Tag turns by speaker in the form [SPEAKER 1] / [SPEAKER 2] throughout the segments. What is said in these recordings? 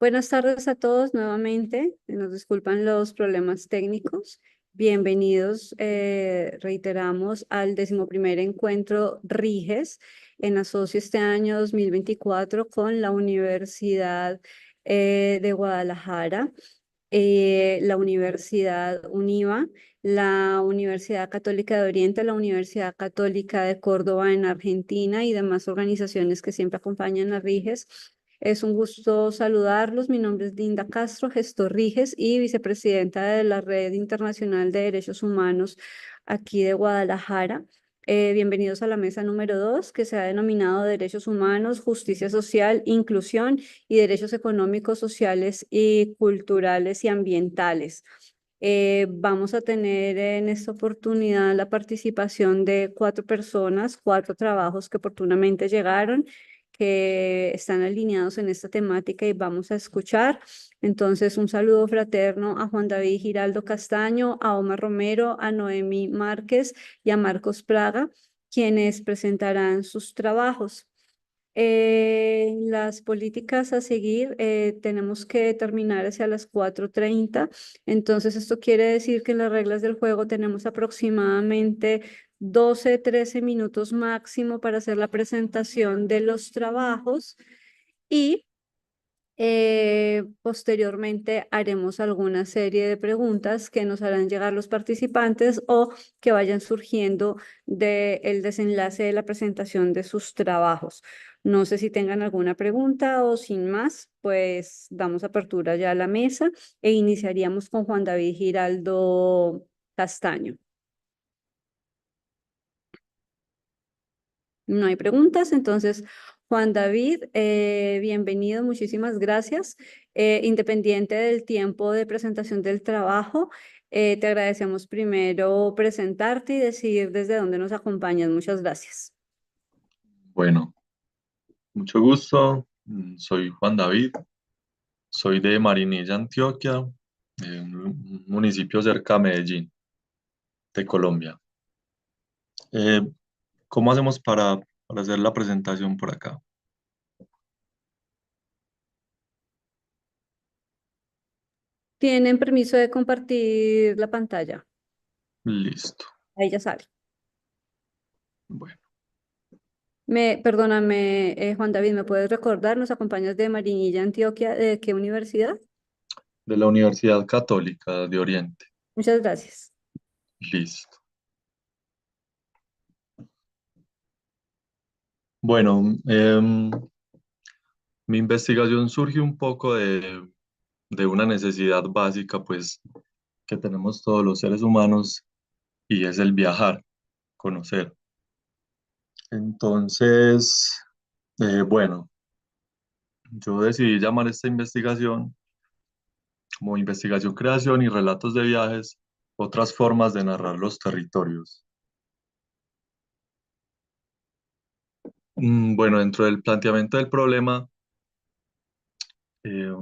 [SPEAKER 1] Buenas tardes a todos nuevamente. Nos disculpan los problemas técnicos. Bienvenidos, reiteramos, al 11º encuentro RIGES en asocio este año 2024 con la Universidad de Guadalajara, la Universidad UNIVA, la Universidad Católica de Oriente, la Universidad Católica de Córdoba en Argentina y demás organizaciones que siempre acompañan a RIGES. Es un gusto saludarlos. Mi nombre es Linda Castro, gestor RIGES y vicepresidenta de la Red Internacional de Derechos Humanos aquí de Guadalajara. Bienvenidos a la mesa número 2, que se ha denominado Derechos Humanos, Justicia Social, Inclusión y Derechos Económicos, Sociales y Culturales y Ambientales. Vamos a tener en esta oportunidad la participación de 4 personas, 4 trabajos que oportunamente llegaron, que están alineados en esta temática y vamos a escuchar. Entonces, un saludo fraterno a Juan David Giraldo Castaño, a Omar Romero, a Noemí Márquez y a Marcos Praga, quienes presentarán sus trabajos. Las políticas a seguir, tenemos que terminar hacia las 4:30. Entonces, esto quiere decir que en las reglas del juego tenemos aproximadamente 12, 13 minutos máximo para hacer la presentación de los trabajos y posteriormente haremos alguna serie de preguntas que nos harán llegar los participantes o que vayan surgiendo del desenlace de la presentación de sus trabajos. No sé si tengan alguna pregunta o sin más, pues damos apertura ya a la mesa e iniciaríamos con Juan David Giraldo Castaño. No hay preguntas, entonces Juan David, bienvenido, muchísimas gracias. Independiente del tiempo de presentación del trabajo, te agradecemos primero presentarte y decir desde dónde nos acompañas. Muchas gracias.
[SPEAKER 2] Bueno, mucho gusto. Soy Juan David, soy de Marinilla, Antioquia, de un municipio cerca a Medellín, de Colombia. Eh, ¿Cómo hacemos para hacer la presentación por acá?
[SPEAKER 1] ¿Tienen permiso de compartir la pantalla?
[SPEAKER 2] Listo.
[SPEAKER 1] Ahí ya sale.
[SPEAKER 2] Bueno,
[SPEAKER 1] Perdóname, Juan David, ¿me puedes recordar? ¿Nos acompañas de Marinilla, Antioquia? ¿De qué universidad?
[SPEAKER 2] de la Universidad Católica de Oriente.
[SPEAKER 1] Muchas gracias.
[SPEAKER 2] Listo. Bueno, mi investigación surge un poco de una necesidad básica, pues, que tenemos todos los seres humanos, y es el viajar, conocer. Entonces, bueno, yo decidí llamar esta investigación como investigación, creación y relatos de viajes, otras formas de narrar los territorios. Bueno, dentro del planteamiento del problema, eh,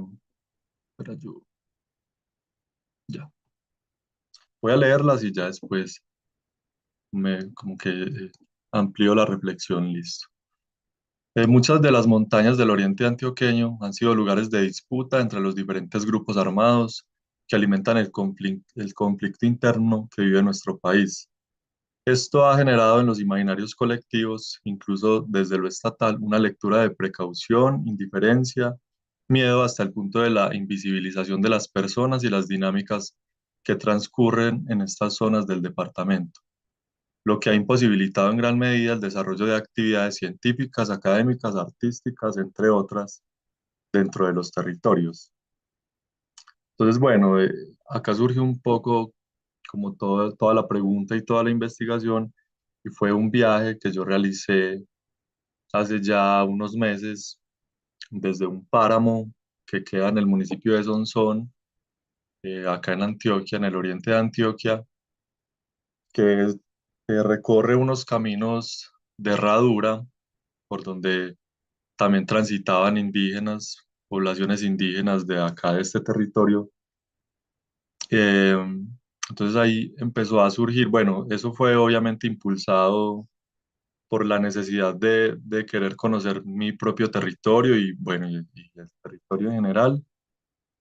[SPEAKER 2] espera, ya, voy a leerlas y ya después como que amplío la reflexión, listo. Muchas de las montañas del oriente antioqueño han sido lugares de disputa entre los diferentes grupos armados que alimentan el conflicto interno que vive nuestro país. Esto ha generado en los imaginarios colectivos, incluso desde lo estatal, una lectura de precaución, indiferencia, miedo hasta el punto de la invisibilización de las personas y las dinámicas que transcurren en estas zonas del departamento, lo que ha imposibilitado en gran medida el desarrollo de actividades científicas, académicas, artísticas, entre otras, dentro de los territorios. Entonces, bueno, acá surge un poco como toda la pregunta y toda la investigación, y fue un viaje que yo realicé hace ya unos meses desde un páramo que queda en el municipio de Sonsón, acá en Antioquia, en el oriente de Antioquia, que recorre unos caminos de herradura por donde también transitaban indígenas, poblaciones indígenas de acá, de este territorio. Eh, entonces ahí empezó a surgir, bueno, eso fue obviamente impulsado por la necesidad de querer conocer mi propio territorio y bueno, y el territorio en general.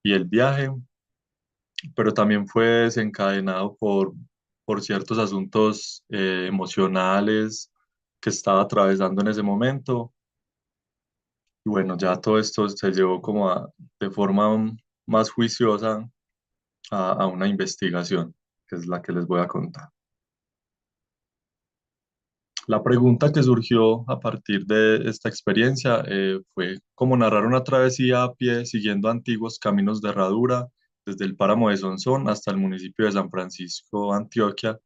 [SPEAKER 2] y el viaje, pero también fue desencadenado por ciertos asuntos emocionales que estaba atravesando en ese momento. Y bueno, ya todo esto se llevó como de forma más juiciosa a una investigación, que es la que les voy a contar. La pregunta que surgió a partir de esta experiencia fue cómo narrar una travesía a pie siguiendo antiguos caminos de herradura desde el páramo de Sonsón hasta el municipio de San Francisco, Antioquia,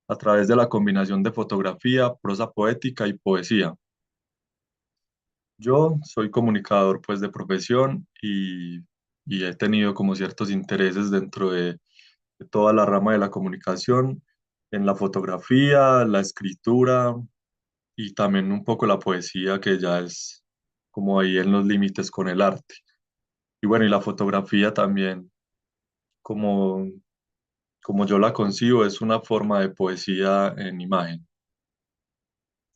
[SPEAKER 2] a través de la combinación de fotografía, prosa poética y poesía. Yo soy comunicador pues de profesión y he tenido como ciertos intereses dentro de toda la rama de la comunicación, en la fotografía, la escritura y también un poco la poesía, que ya es como ahí en los límites con el arte. Y bueno, y la fotografía también, como, como yo la concibo, es una forma de poesía en imagen.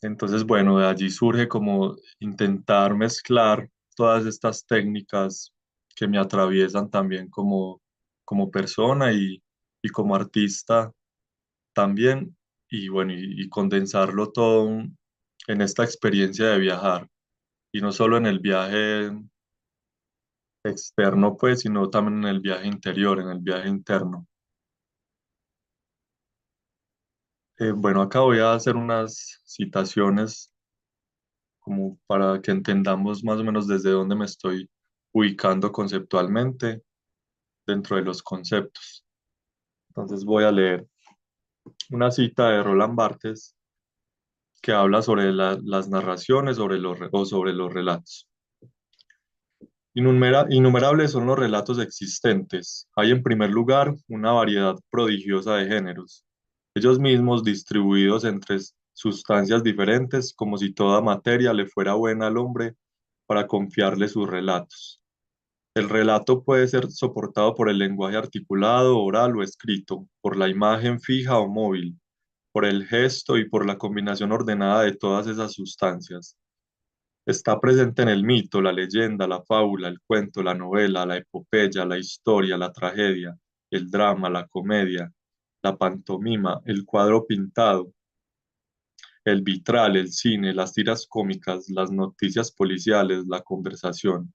[SPEAKER 2] Entonces, bueno, de allí surge como intentar mezclar todas estas técnicas que me atraviesan también como persona y como artista también, y bueno, y condensarlo todo en esta experiencia de viajar, y no solo en el viaje externo, pues, sino también en el viaje interior, en el viaje interno. Bueno, acá voy a hacer unas citaciones como para que entendamos más o menos desde dónde me estoy ubicando conceptualmente dentro de los conceptos. Entonces voy a leer una cita de Roland Barthes que habla sobre las narraciones o sobre los relatos. Innumerables son los relatos existentes. Hay en primer lugar una variedad prodigiosa de géneros, ellos mismos distribuidos entre sustancias diferentes, como si toda materia le fuera buena al hombre para confiarle sus relatos. El relato puede ser soportado por el lenguaje articulado, oral o escrito, por la imagen fija o móvil, por el gesto y por la combinación ordenada de todas esas sustancias. Está presente en el mito, la leyenda, la fábula, el cuento, la novela, la epopeya, la historia, la tragedia, el drama, la comedia, la pantomima, el cuadro pintado, el vitral, el cine, las tiras cómicas, las noticias policiales, la conversación.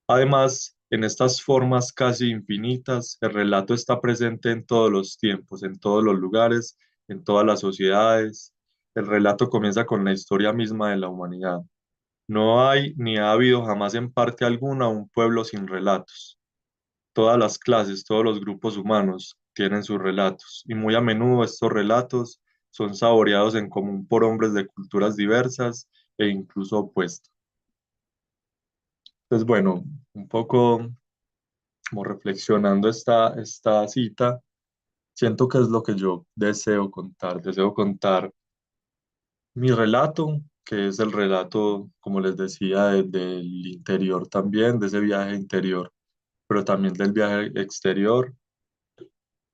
[SPEAKER 2] Además, en estas formas casi infinitas, el relato está presente en todos los tiempos, en todos los lugares, en todas las sociedades. El relato comienza con la historia misma de la humanidad. No hay ni ha habido jamás en parte alguna un pueblo sin relatos. Todas las clases, todos los grupos humanos tienen sus relatos y muy a menudo estos relatos son saboreados en común por hombres de culturas diversas e incluso opuestas. Entonces, bueno, un poco como reflexionando esta cita, siento que es lo que yo deseo contar. Deseo contar mi relato, que es el relato, como les decía, del interior también, de ese viaje interior, pero también del viaje exterior,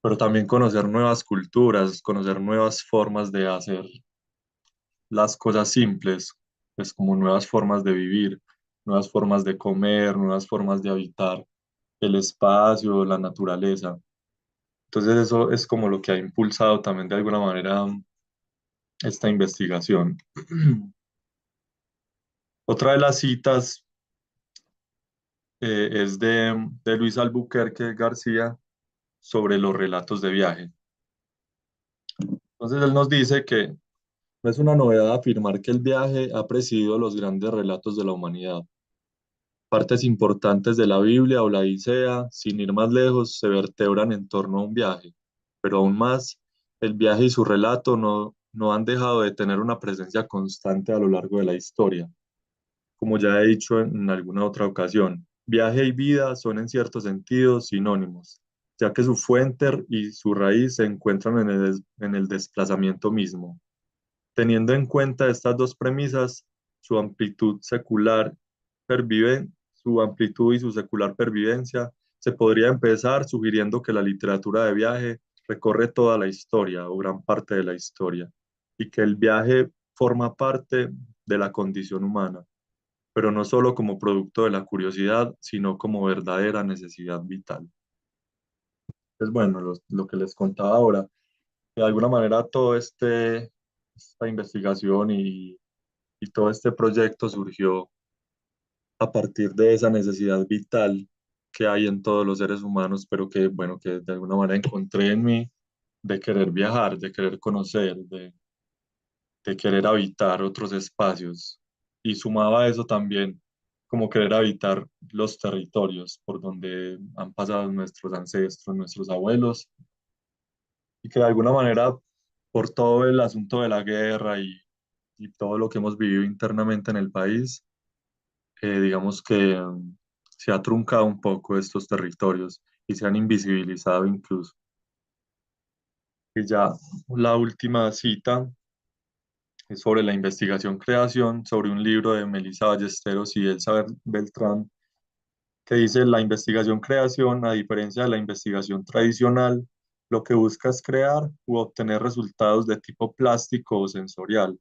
[SPEAKER 2] pero también conocer nuevas culturas, conocer nuevas formas de hacer las cosas simples, es como nuevas formas de vivir, nuevas formas de comer, nuevas formas de habitar el espacio, la naturaleza. Entonces eso es como lo que ha impulsado también de alguna manera esta investigación. Otra de las citas es de Luis Albuquerque García sobre los relatos de viaje. Entonces él nos dice que no es una novedad afirmar que el viaje ha presidido los grandes relatos de la humanidad. Partes importantes de la Biblia o la Odisea, sin ir más lejos, se vertebran en torno a un viaje, pero aún más, el viaje y su relato no han dejado de tener una presencia constante a lo largo de la historia. Como ya he dicho en alguna otra ocasión, viaje y vida son en cierto sentido sinónimos, ya que su fuente y su raíz se encuentran en el desplazamiento mismo. Teniendo en cuenta estas dos premisas, su amplitud secular su amplitud y su secular pervivencia, se podría empezar sugiriendo que la literatura de viaje recorre toda la historia o gran parte de la historia y que el viaje forma parte de la condición humana. pero no solo como producto de la curiosidad, sino como verdadera necesidad vital. Es bueno, lo que les contaba ahora, de alguna manera esta investigación y todo este proyecto surgió a partir de esa necesidad vital que hay en todos los seres humanos, pero que, bueno, que de alguna manera encontré en mí de querer viajar, de querer conocer, de querer habitar otros espacios. Y sumaba a eso también como querer habitar los territorios por donde han pasado nuestros ancestros, nuestros abuelos, y que de alguna manera, por todo el asunto de la guerra y todo lo que hemos vivido internamente en el país, digamos que se ha truncado un poco estos territorios y se han invisibilizado incluso. Y ya la última cita es sobre la investigación-creación, sobre un libro de Melissa Ballesteros y Elsa Beltrán, que dice: la investigación-creación, a diferencia de la investigación tradicional, lo que busca es crear u obtener resultados de tipo plástico o sensorial,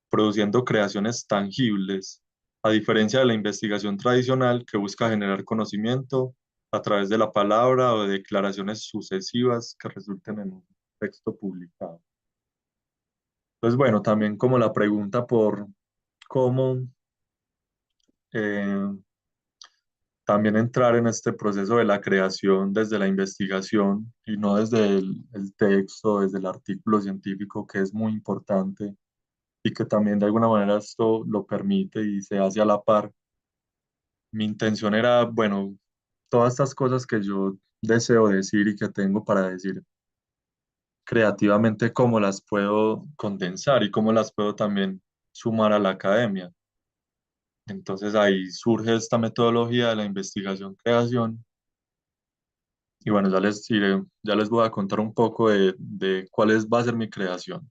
[SPEAKER 2] produciendo creaciones tangibles, a diferencia de la investigación tradicional que busca generar conocimiento a través de la palabra o de declaraciones sucesivas que resulten en un texto publicado. Entonces, bueno, también como la pregunta por cómo eh, también entrar en este proceso de la creación desde la investigación y no desde el texto, desde el artículo científico, que es muy importante y que también de alguna manera esto lo permite y se hace a la par. Mi intención era, bueno, todas estas cosas que yo deseo decir y que tengo para decir creativamente, cómo las puedo condensar y cómo las puedo también sumar a la academia. Entonces ahí surge esta metodología de la investigación-creación. Y bueno, ya les voy a contar un poco de va a ser mi creación.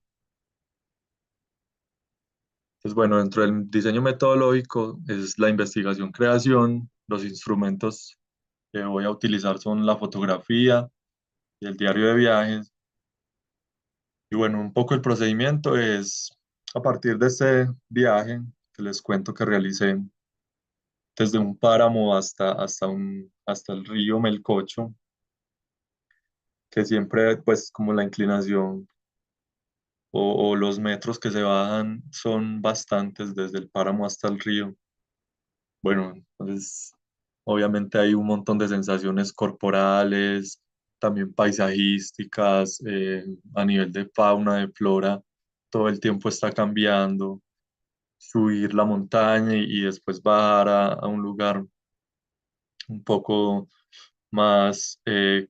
[SPEAKER 2] Entonces, bueno, dentro del diseño metodológico es la investigación-creación. Los instrumentos que voy a utilizar son la fotografía y el diario de viajes. Y bueno, un poco el procedimiento es a partir de este viaje que les cuento que realicé desde un páramo hasta el río Melcocho, que siempre pues como la inclinación o los metros que se bajan son bastantes desde el páramo hasta el río. Bueno, entonces obviamente hay un montón de sensaciones corporales, también paisajísticas, a nivel de fauna, de flora, todo el tiempo está cambiando. Subir la montaña y después bajar a un lugar un poco más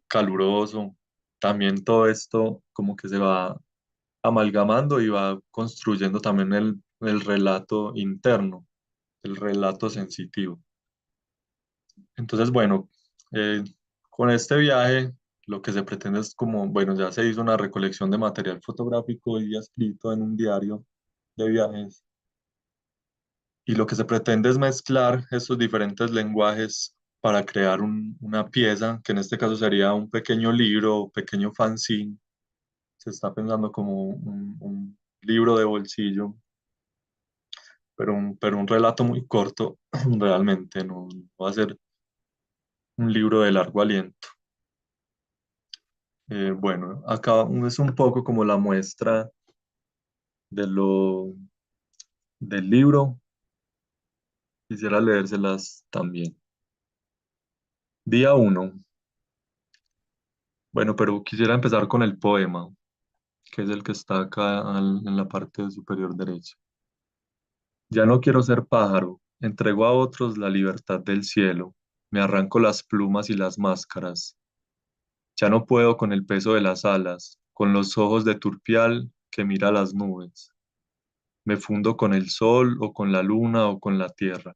[SPEAKER 2] caluroso. También todo esto como que se va amalgamando y va construyendo también el relato interno, el relato sensitivo. Entonces, bueno, eh, con este viaje lo que se pretende es como, bueno, ya se hizo una recolección de material fotográfico y escrito en un diario de viajes, y lo que se pretende es mezclar estos diferentes lenguajes para crear una pieza, que en este caso sería un pequeño libro o pequeño fanzine. Se está pensando como un libro de bolsillo, pero un relato muy corto, realmente no va a ser un libro de largo aliento. Bueno, acá es un poco como la muestra de del libro. Quisiera leérselas también. Día 1. Bueno, pero quisiera empezar con el poema, que es el que está acá en la parte superior derecha. Ya no quiero ser pájaro, entrego a otros la libertad del cielo, me arranco las plumas y las máscaras. Ya no puedo con el peso de las alas, con los ojos de turpial que mira las nubes. Me fundo con el sol o con la luna o con la tierra,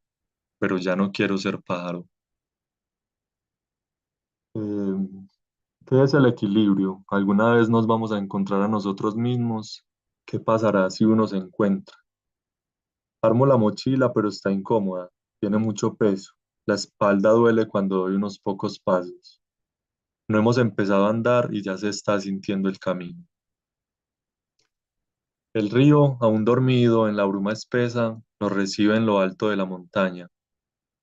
[SPEAKER 2] pero ya no quiero ser pájaro. Eh, ¿Qué es el equilibrio? ¿Alguna vez nos vamos a encontrar a nosotros mismos? ¿Qué pasará si uno se encuentra? Armo la mochila, pero está incómoda. Tiene mucho peso. La espalda duele cuando doy unos pocos pasos. No hemos empezado a andar y ya se está sintiendo el camino. El río, aún dormido en la bruma espesa, nos recibe en lo alto de la montaña.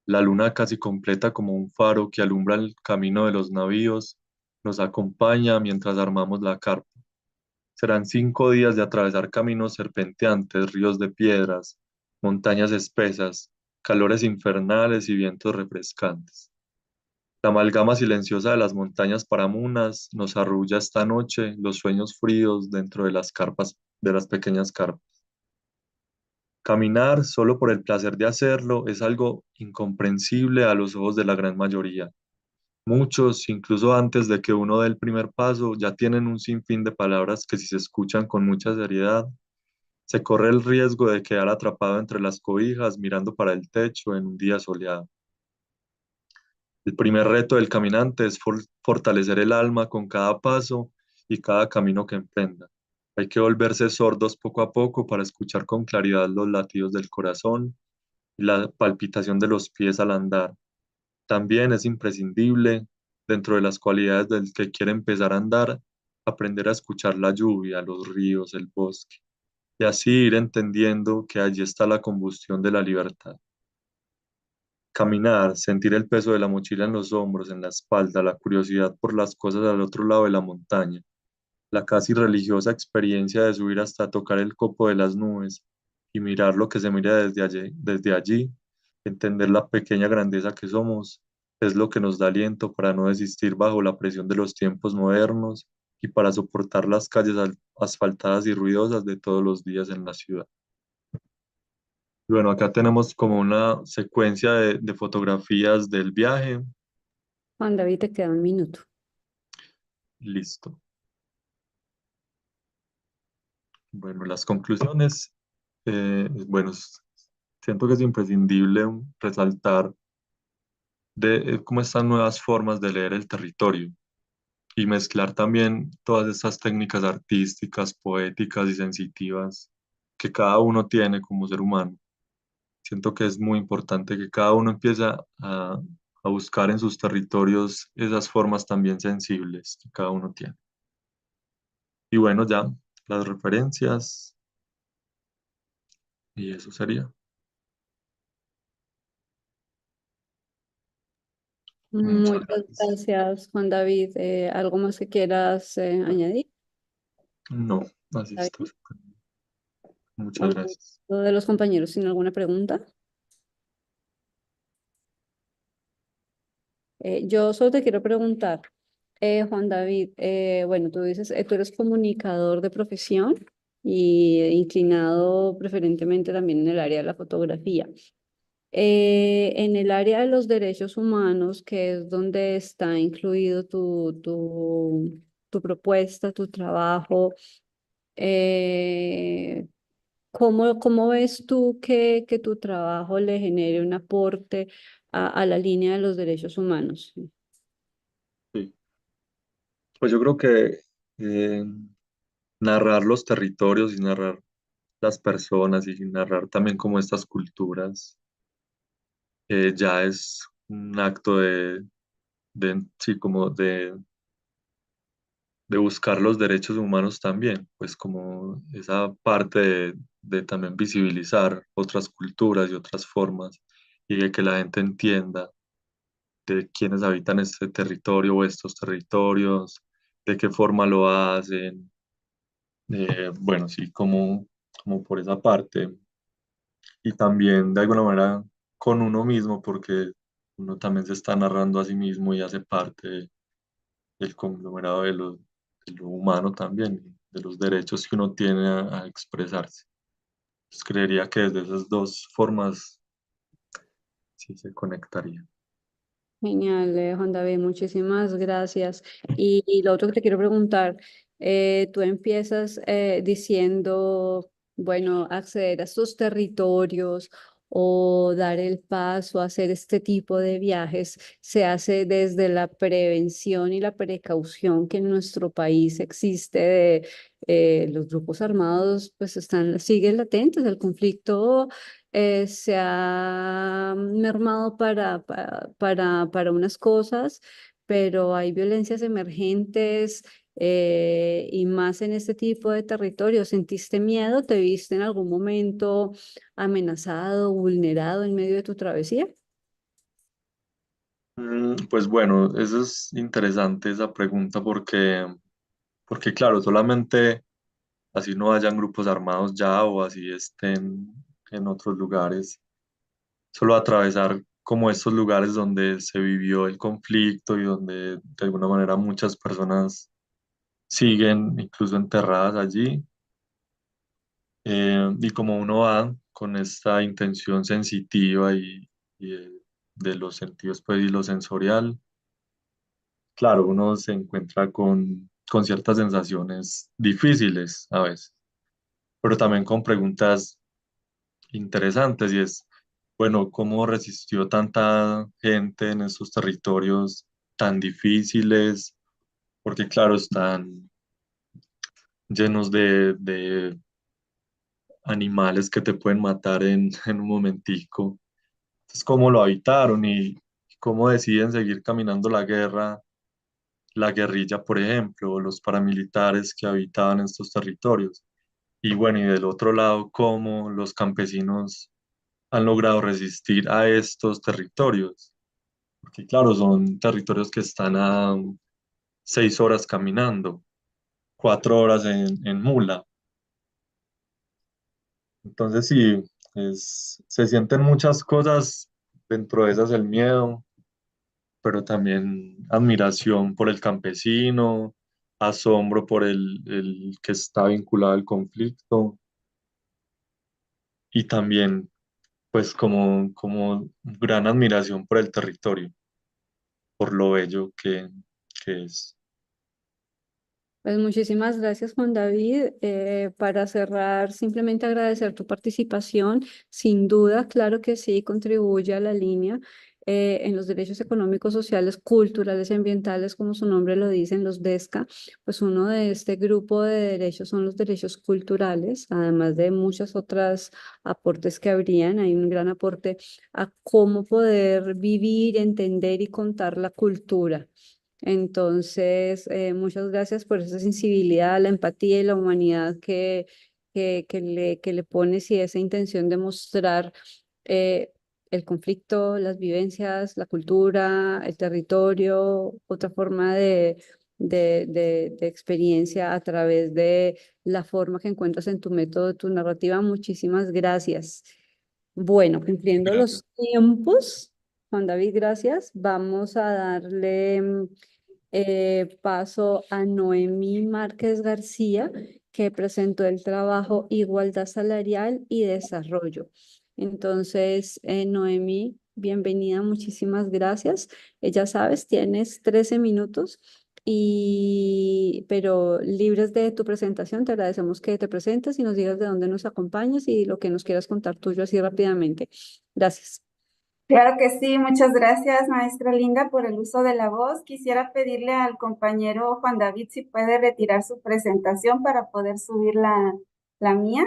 [SPEAKER 2] La luna casi completa como un faro que alumbra el camino de los navíos nos acompaña mientras armamos la carpa. Serán 5 días de atravesar caminos serpenteantes, ríos de piedras, montañas espesas, calores infernales y vientos refrescantes. La amalgama silenciosa de las montañas paramunas nos arrulla esta noche los sueños fríos dentro de las carpas, de las pequeñas carpas. Caminar solo por el placer de hacerlo es algo incomprensible a los ojos de la gran mayoría. Muchos, incluso antes de que uno dé el primer paso, ya tienen un sinfín de palabras que si se escuchan con mucha seriedad, se corre el riesgo de quedar atrapado entre las cobijas mirando para el techo en un día soleado. El primer reto del caminante es fortalecer el alma con cada paso y cada camino que emprenda. Hay que volverse sordos poco a poco para escuchar con claridad los latidos del corazón y la palpitación de los pies al andar. También es imprescindible, dentro de las cualidades del que quiere empezar a andar, aprender a escuchar la lluvia, los ríos, el bosque, y así ir entendiendo que allí está la combustión de la libertad. Caminar, sentir el peso de la mochila en los hombros, en la espalda, la curiosidad por las cosas al otro lado de la montaña, la casi religiosa experiencia de subir hasta tocar el copo de las nubes y mirar lo que se mira desde allí, entender la pequeña grandeza que somos, es lo que nos da aliento para no desistir bajo la presión de los tiempos modernos y para soportar las calles asfaltadas y ruidosas de todos los días en la ciudad. Bueno, acá tenemos como una secuencia de fotografías del viaje.
[SPEAKER 1] Juan David, te queda un minuto.
[SPEAKER 2] Listo. Bueno, las conclusiones. Bueno, siento que es imprescindible resaltar cómo estas nuevas formas de leer el territorio y mezclar también todas estas técnicas artísticas, poéticas y sensitivas que cada uno tiene como ser humano. Siento que es muy importante que cada uno empiece a buscar en sus territorios esas formas también sensibles que cada uno tiene. Y bueno, ya las referencias y eso sería. Muchas
[SPEAKER 1] Muchas
[SPEAKER 2] gracias.
[SPEAKER 1] gracias, Juan David. ¿Algo más que quieras añadir?
[SPEAKER 2] No, así está.
[SPEAKER 1] David,
[SPEAKER 2] Muchas
[SPEAKER 1] ¿algún
[SPEAKER 2] gracias.
[SPEAKER 1] de los compañeros sin alguna pregunta? Yo solo te quiero preguntar, Juan David, bueno, tú dices, tú eres comunicador de profesión y inclinado preferentemente también en el área de la fotografía. En el área de los derechos humanos, que es donde está incluido tu propuesta, tu trabajo, eh, ¿cómo ves tú que tu trabajo le genere un aporte a la línea de los derechos humanos?
[SPEAKER 2] Sí. Pues yo creo que eh, narrar los territorios y narrar las personas y narrar también como estas culturas ya es un acto sí, como de buscar los derechos humanos también, pues como esa parte de también visibilizar otras culturas y otras formas y de que la gente entienda de quiénes habitan este territorio o estos territorios, de qué forma lo hacen, bueno, sí, como por esa parte y también de alguna manera con uno mismo porque uno también se está narrando a sí mismo y hace parte del conglomerado de lo humano también, de los derechos que uno tiene a expresarse. Pues creería que desde esas dos formas sí se conectaría.
[SPEAKER 1] Genial, Juan David, muchísimas gracias. Y lo otro que te quiero preguntar, tú empiezas diciendo, bueno, acceder a estos territorios o dar el paso a hacer este tipo de viajes se hace desde la prevención y la precaución que en nuestro país existe de los grupos armados, pues siguen latentes, el conflicto se ha mermado para unas cosas, pero hay violencias emergentes y más en este tipo de territorio. ¿Sentiste miedo? ¿Te viste en algún momento amenazado, vulnerado en medio de tu travesía?
[SPEAKER 2] Pues bueno, eso es interesante esa pregunta porque claro, solamente así no hayan grupos armados ya o así estén en otros lugares, solo atravesar como estos lugares donde se vivió el conflicto y donde de alguna manera muchas personas siguen incluso enterradas allí, y como uno va con esta intención sensitiva y de los sentidos pues y lo sensorial, claro, uno se encuentra con ciertas sensaciones difíciles a veces, pero también con preguntas interesantes y es, bueno, ¿cómo resistió tanta gente en estos territorios tan difíciles? Porque claro, están llenos de animales que te pueden matar en un momentico. Entonces, ¿cómo lo habitaron y cómo deciden seguir caminando la guerra? La guerrilla, por ejemplo, o los paramilitares que habitaban estos territorios. Y bueno, y del otro lado, cómo los campesinos han logrado resistir a estos territorios. Porque claro, son territorios que están a 6 horas caminando, 4 horas en mula. Entonces sí, se sienten muchas cosas, dentro de esas el miedo, pero también admiración por el campesino, asombro por el que está vinculado al conflicto y también pues como gran admiración por el territorio, por lo bello que es.
[SPEAKER 1] Pues muchísimas gracias, Juan David. Para cerrar, simplemente agradecer tu participación. Sin duda, claro que sí, contribuye a la línea en los derechos económicos, sociales, culturales y ambientales, como su nombre lo dicen, los DESCA. Pues uno de este grupo de derechos son los derechos culturales, además de muchas otras aportes que habrían. Hay un gran aporte a cómo poder vivir, entender y contar la cultura. Entonces, muchas gracias por esa sensibilidad, la empatía y la humanidad que le pones y esa intención de mostrar eh, el conflicto, las vivencias, la cultura, el territorio, otra forma de experiencia a través de la forma que encuentras en tu método, tu narrativa. Muchísimas gracias. Bueno, cumpliendo
[SPEAKER 2] Gracias.
[SPEAKER 1] los tiempos, Juan David, gracias. Vamos a darle paso a Noemí Márquez García, que presentó el trabajo Igualdad Salarial y Desarrollo. Entonces, Noemí, bienvenida, muchísimas gracias. Ya sabes, tienes 13 minutos. Pero libres de tu presentación, te agradecemos que te presentes y nos digas de dónde nos acompañas y lo que nos quieras contar tuyo así rápidamente. Gracias.
[SPEAKER 3] Claro que sí, muchas gracias, maestra Linda, por el uso de la voz. Quisiera pedirle al compañero Juan David si puede retirar su presentación para poder subir la mía.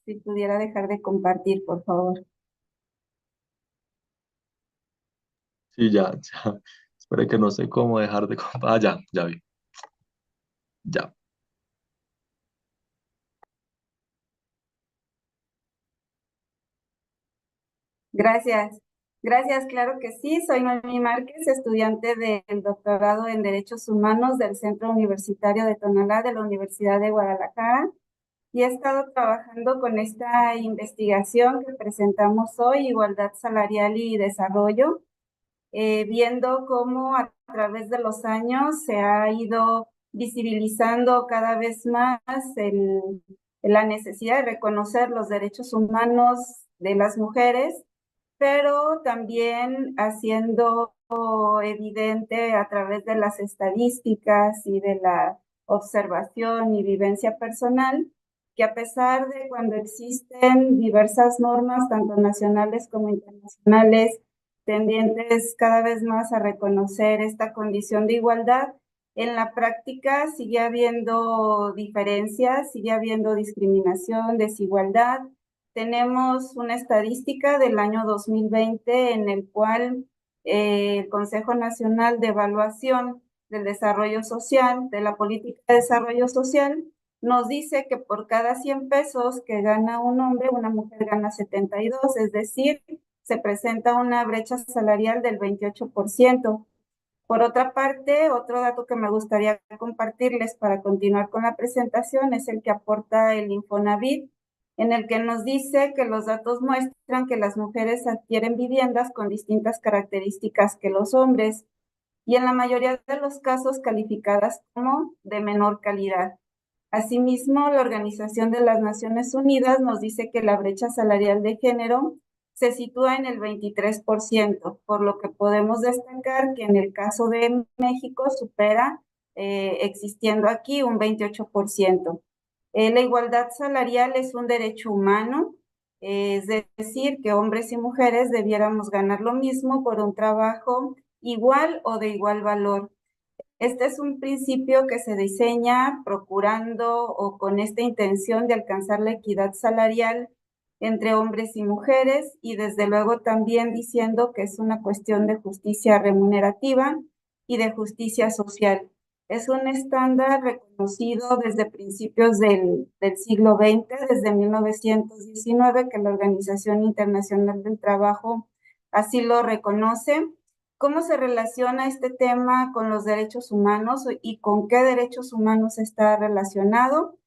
[SPEAKER 3] Si pudiera dejar de compartir, por favor.
[SPEAKER 2] Sí, ya, ya. Espera que no sé cómo dejar de... Ah, ya vi. Ya.
[SPEAKER 3] Gracias. Gracias, claro que sí. Soy Noemí Márquez, estudiante del doctorado en Derechos Humanos del Centro Universitario de Tonalá de la Universidad de Guadalajara. Y he estado trabajando con esta investigación que presentamos hoy, Igualdad Salarial y Desarrollo, viendo cómo a través de los años se ha ido visibilizando cada vez más la necesidad de reconocer los derechos humanos de las mujeres, pero también haciendo evidente a través de las estadísticas y de la observación y vivencia personal, que a pesar de cuando existen diversas normas, tanto nacionales como internacionales, tendientes cada vez más a reconocer esta condición de igualdad, en la práctica sigue habiendo diferencias, sigue habiendo discriminación, desigualdad. Tenemos una estadística del año 2020 en el cual el Consejo Nacional de Evaluación del desarrollo social, de la política de desarrollo social, nos dice que por cada 100 pesos que gana un hombre, una mujer gana 72, es decir, se presenta una brecha salarial del 28%. Por otra parte, otro dato que me gustaría compartirles para continuar con la presentación es el que aporta el Infonavit, en el que nos dice que los datos muestran que las mujeres adquieren viviendas con distintas características que los hombres y en la mayoría de los casos calificadas como de menor calidad. Asimismo, la Organización de las Naciones Unidas nos dice que la brecha salarial de género se sitúa en el 23%, por lo que podemos destacar que en el caso de México supera, existiendo aquí un 28%. La igualdad salarial es un derecho humano, es decir, que hombres y mujeres debiéramos ganar lo mismo por un trabajo igual o de igual valor. Este es un principio que se diseña procurando o con esta intención de alcanzar la equidad salarial entre hombres y mujeres y desde luego también diciendo que es una cuestión de justicia remunerativa y de justicia social. Es un estándar reconocido desde principios del siglo XX, desde 1919, que la Organización Internacional del Trabajo así lo reconoce. ¿Cómo se relaciona este tema con los derechos humanos y con qué derechos humanos está relacionado?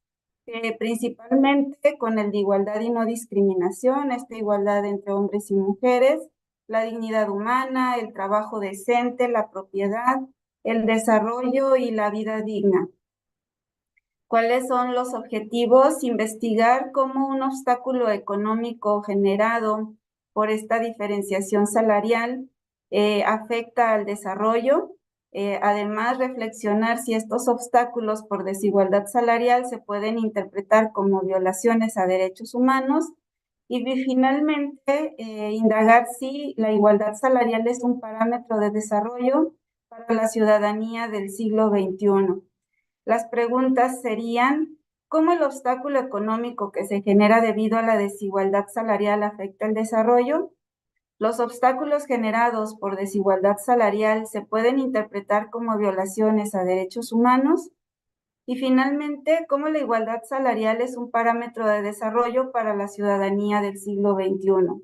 [SPEAKER 3] Principalmente con el de igualdad y no discriminación, esta igualdad entre hombres y mujeres, la dignidad humana, el trabajo decente, la propiedad, el desarrollo y la vida digna. ¿Cuáles son los objetivos? Investigar cómo un obstáculo económico generado por esta diferenciación salarial afecta al desarrollo. Además, reflexionar si estos obstáculos por desigualdad salarial se pueden interpretar como violaciones a derechos humanos. Y finalmente, indagar si la igualdad salarial es un parámetro de desarrollo para la ciudadanía del siglo XXI. Las preguntas serían, ¿cómo el obstáculo económico que se genera debido a la desigualdad salarial afecta el desarrollo? ¿Los obstáculos generados por desigualdad salarial se pueden interpretar como violaciones a derechos humanos? Y finalmente, ¿cómo la igualdad salarial es un parámetro de desarrollo para la ciudadanía del siglo XXI?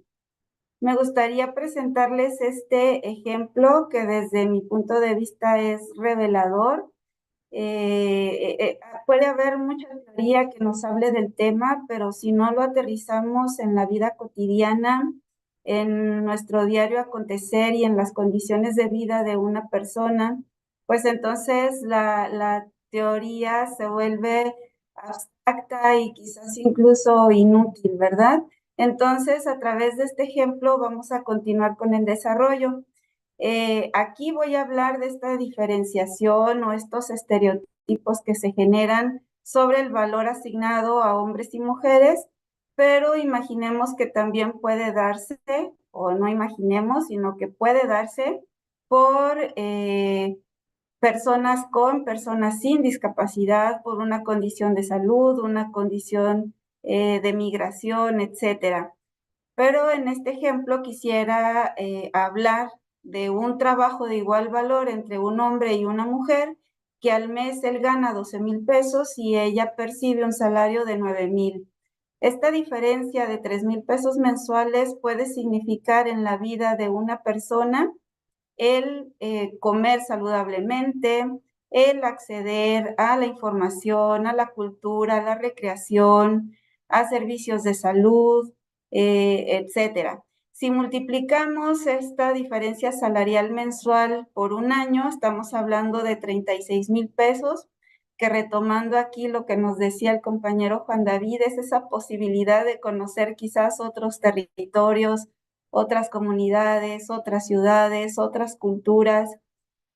[SPEAKER 3] Me gustaría presentarles este ejemplo que desde mi punto de vista es revelador. Puede haber mucha teoría que nos hable del tema, pero si no lo aterrizamos en la vida cotidiana, en nuestro diario acontecer y en las condiciones de vida de una persona, pues entonces la teoría se vuelve abstracta y quizás incluso inútil, ¿verdad? Entonces, a través de este ejemplo vamos a continuar con el desarrollo. Aquí voy a hablar de esta diferenciación o estos estereotipos que se generan sobre el valor asignado a hombres y mujeres, pero imaginemos que también puede darse, o no imaginemos, sino que puede darse por personas sin discapacidad, por una condición de salud, una condición de migración, etcétera. Pero en este ejemplo quisiera hablar de un trabajo de igual valor entre un hombre y una mujer, que al mes él gana 12,000 pesos y ella percibe un salario de 9,000. Esta diferencia de 3,000 pesos mensuales puede significar en la vida de una persona el comer saludablemente, el acceder a la información, a la cultura, a la recreación, a servicios de salud, etcétera. Si multiplicamos esta diferencia salarial mensual por un año, estamos hablando de 36,000 pesos, que retomando aquí lo que nos decía el compañero Juan David, es esa posibilidad de conocer quizás otros territorios, otras comunidades, otras ciudades, otras culturas.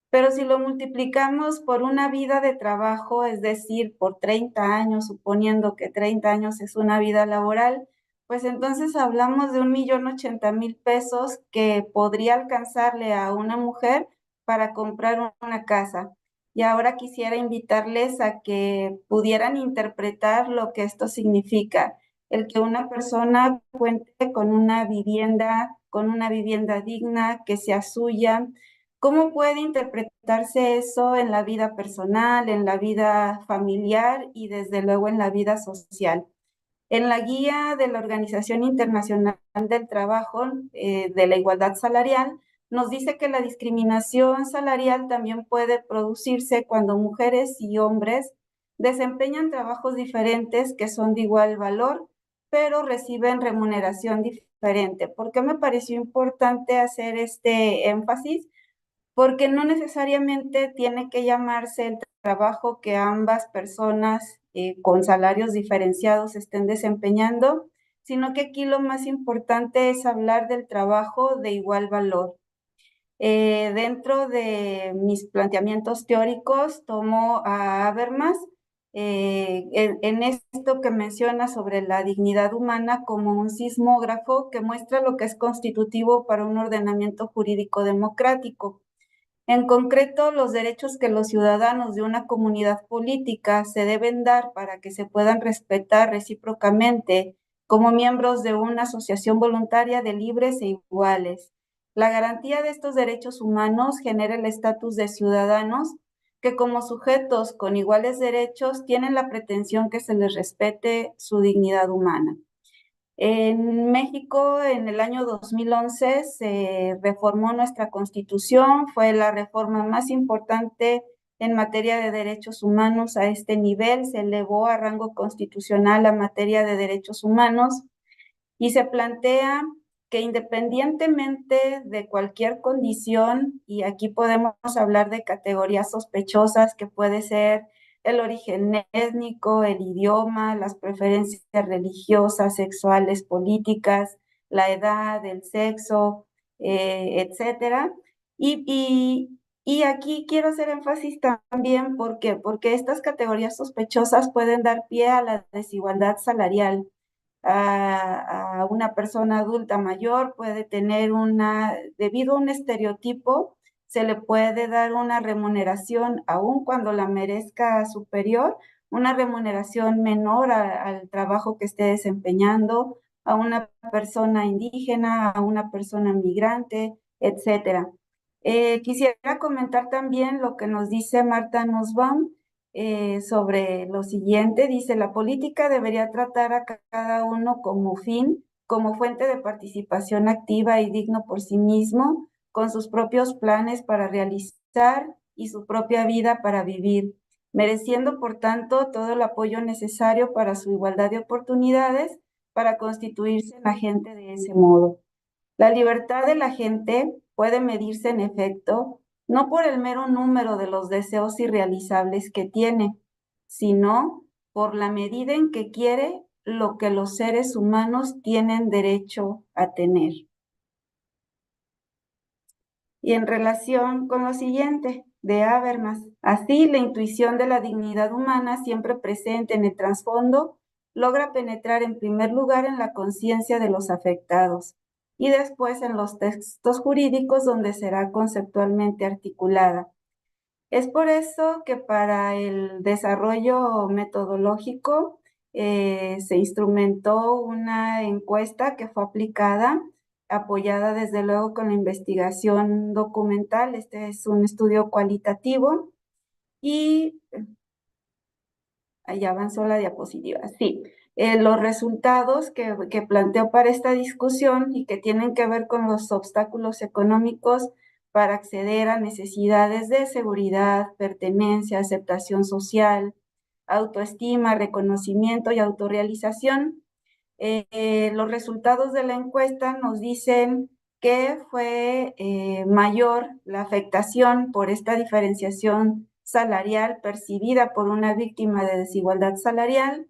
[SPEAKER 3] Pero si lo multiplicamos por una vida de trabajo, es decir, por 30 años, suponiendo que 30 años es una vida laboral, pues entonces hablamos de 1,080,000 pesos que podría alcanzarle a una mujer para comprar una casa. Y ahora quisiera invitarles a que pudieran interpretar lo que esto significa, el que una persona cuente con una vivienda digna, que sea suya, ¿Cómo puede interpretarse eso en la vida personal, en la vida familiar y desde luego en la vida social? En la guía de la Organización Internacional del Trabajo de la Igualdad Salarial, nos dice que la discriminación salarial también puede producirse cuando mujeres y hombres desempeñan trabajos diferentes que son de igual valor, pero reciben remuneración diferente. ¿Por qué me pareció importante hacer este énfasis? Porque no necesariamente tiene que llamarse el trabajo que ambas personas con salarios diferenciados estén desempeñando, sino que aquí lo más importante es hablar del trabajo de igual valor. Dentro de mis planteamientos teóricos tomo a Habermas en esto que menciona sobre la dignidad humana como un sismógrafo que muestra lo que es constitutivo para un ordenamiento jurídico democrático. En concreto, los derechos que los ciudadanos de una comunidad política se deben dar para que se puedan respetar recíprocamente como miembros de una asociación voluntaria de libres e iguales. La garantía de estos derechos humanos genera el estatus de ciudadanos que como sujetos con iguales derechos tienen la pretensión que se les respete su dignidad humana. En México, en el año 2011, se reformó nuestra Constitución, fue la reforma más importante en materia de derechos humanos a este nivel, se elevó a rango constitucional la materia de derechos humanos y se plantea que independientemente de cualquier condición, y aquí podemos hablar de categorías sospechosas que puede ser el origen étnico, el idioma, las preferencias religiosas, sexuales, políticas, la edad, el sexo, etcétera. Y aquí quiero hacer énfasis también porque estas categorías sospechosas pueden dar pie a la desigualdad salarial. A una persona adulta mayor puede tener debido a un estereotipo, se le puede dar una remuneración, aun cuando la merezca superior, una remuneración menor al trabajo que esté desempeñando, a una persona indígena, a una persona migrante, etcétera. Quisiera comentar también lo que nos dice Marta Nussbaum sobre lo siguiente. Dice, la política debería tratar a cada uno como fin, como fuente de participación activa y digno por sí mismo, con sus propios planes para realizar y su propia vida para vivir, mereciendo, por tanto, todo el apoyo necesario para su igualdad de oportunidades para constituirse en agente de ese modo. La libertad de la gente puede medirse en efecto no por el mero número de los deseos irrealizables que tiene, sino por la medida en que quiere lo que los seres humanos tienen derecho a tener. Y en relación con lo siguiente de Habermas, así la intuición de la dignidad humana siempre presente en el trasfondo logra penetrar en primer lugar en la conciencia de los afectados y después en los textos jurídicos donde será conceptualmente articulada. Es por eso que para el desarrollo metodológico se instrumentó una encuesta que fue aplicada, apoyada desde luego con la investigación documental. Este es un estudio cualitativo y ahí avanzó la diapositiva. Sí, los resultados que planteo para esta discusión y que tienen que ver con los obstáculos económicos para acceder a necesidades de seguridad, pertenencia, aceptación social, autoestima, reconocimiento y autorrealización. Los resultados de la encuesta nos dicen que fue mayor la afectación por esta diferenciación salarial percibida por una víctima de desigualdad salarial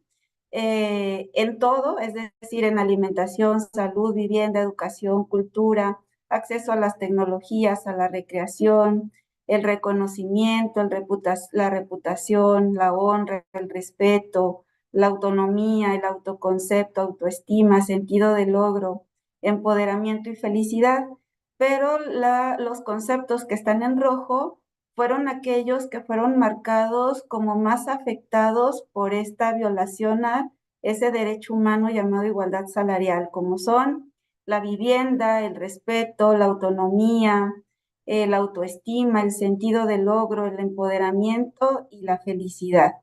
[SPEAKER 3] en todo, es decir, en alimentación, salud, vivienda, educación, cultura, acceso a las tecnologías, a la recreación, el reconocimiento, la reputación, la honra, el respeto, la autonomía, el autoconcepto, autoestima, sentido de logro, empoderamiento y felicidad. Pero los conceptos que están en rojo fueron aquellos que fueron marcados como más afectados por esta violación a ese derecho humano llamado igualdad salarial, como son la vivienda, el respeto, la autonomía, la autoestima, el sentido del logro, el empoderamiento y la felicidad.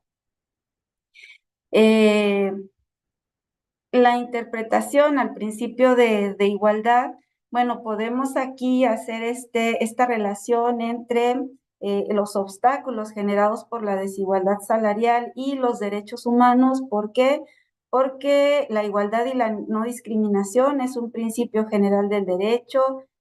[SPEAKER 3] La interpretación al principio de igualdad, bueno, podemos aquí hacer esta relación entre los obstáculos generados por la desigualdad salarial y los derechos humanos. ¿Por qué? Porque la igualdad y la no discriminación es un principio general del derecho,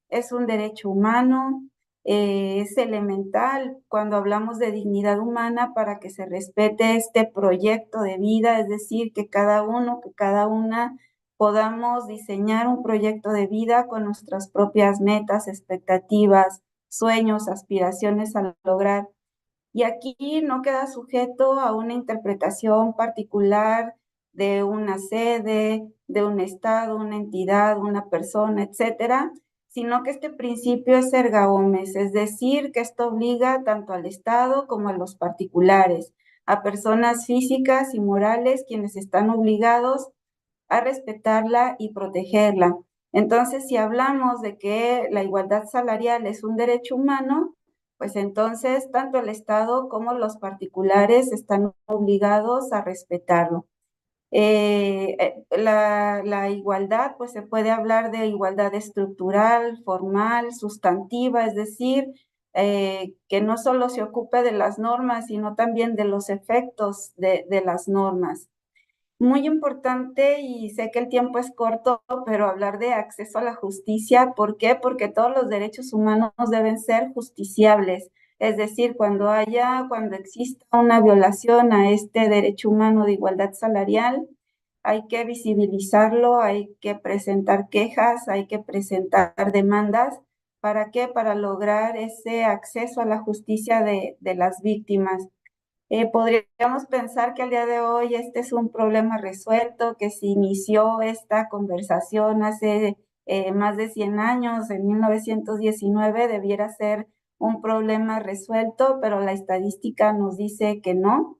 [SPEAKER 3] es un derecho humano, es elemental cuando hablamos de dignidad humana para que se respete este proyecto de vida, es decir, que cada uno, que cada una podamos diseñar un proyecto de vida con nuestras propias metas, expectativas, sueños, aspiraciones a lograr. Y aquí no queda sujeto a una interpretación particular de una sede, de un estado, una entidad, una persona, etcétera, sino que este principio es erga omnes, es decir, que esto obliga tanto al Estado como a los particulares, a personas físicas y morales quienes están obligados a respetarla y protegerla. Entonces, si hablamos de que la igualdad salarial es un derecho humano, pues entonces tanto el Estado como los particulares están obligados a respetarlo. La igualdad, pues se puede hablar de igualdad estructural, formal, sustantiva, es decir, que no solo se ocupe de las normas, sino también de los efectos de las normas. Muy importante, y sé que el tiempo es corto, pero hablar de acceso a la justicia. ¿Por qué? Porque todos los derechos humanos deben ser justiciables. Es decir, cuando exista una violación a este derecho humano de igualdad salarial, hay que visibilizarlo, hay que presentar quejas, hay que presentar demandas. ¿Para qué? Para lograr ese acceso a la justicia de las víctimas. Podríamos pensar que al día de hoy este es un problema resuelto, que se inició esta conversación hace más de 100 años, en 1919, debiera ser un problema resuelto, pero la estadística nos dice que no,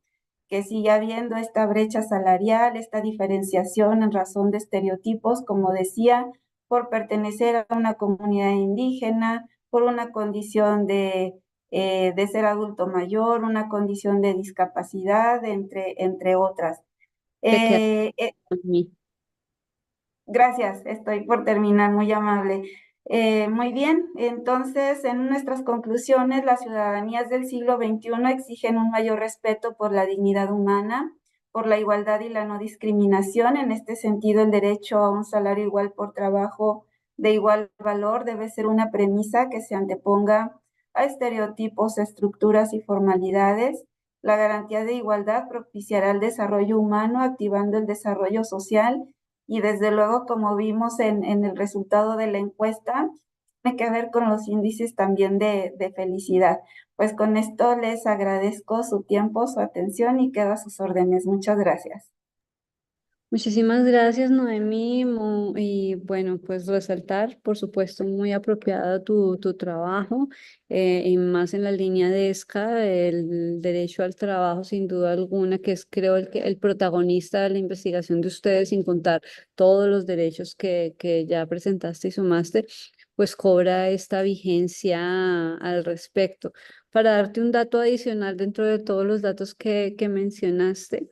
[SPEAKER 3] que sigue habiendo esta brecha salarial, esta diferenciación en razón de estereotipos, como decía, por pertenecer a una comunidad indígena, por una condición de ser adulto mayor, una condición de discapacidad, entre otras.
[SPEAKER 1] Te queda
[SPEAKER 3] Eh, eh,
[SPEAKER 1] a mí.
[SPEAKER 3] Gracias, estoy por terminar, muy amable. Muy bien, entonces en nuestras conclusiones, las ciudadanías del siglo XXI exigen un mayor respeto por la dignidad humana, por la igualdad y la no discriminación. En este sentido, el derecho a un salario igual por trabajo de igual valor debe ser una premisa que se anteponga a estereotipos, estructuras y formalidades. La garantía de igualdad propiciará el desarrollo humano, activando el desarrollo social y desde luego, como vimos en el resultado de la encuesta, tiene que ver con los índices también de felicidad. Pues con esto les agradezco su tiempo, su atención y quedo a sus órdenes. Muchas gracias.
[SPEAKER 1] Muchísimas gracias, Noemí. Y bueno, pues resaltar, por supuesto, muy apropiado tu trabajo, y más en la línea de ESCA, el derecho al trabajo, sin duda alguna, que es creo el protagonista de la investigación de ustedes, sin contar todos los derechos que ya presentaste y sumaste, pues cobra esta vigencia al respecto. Para darte un dato adicional dentro de todos los datos que mencionaste.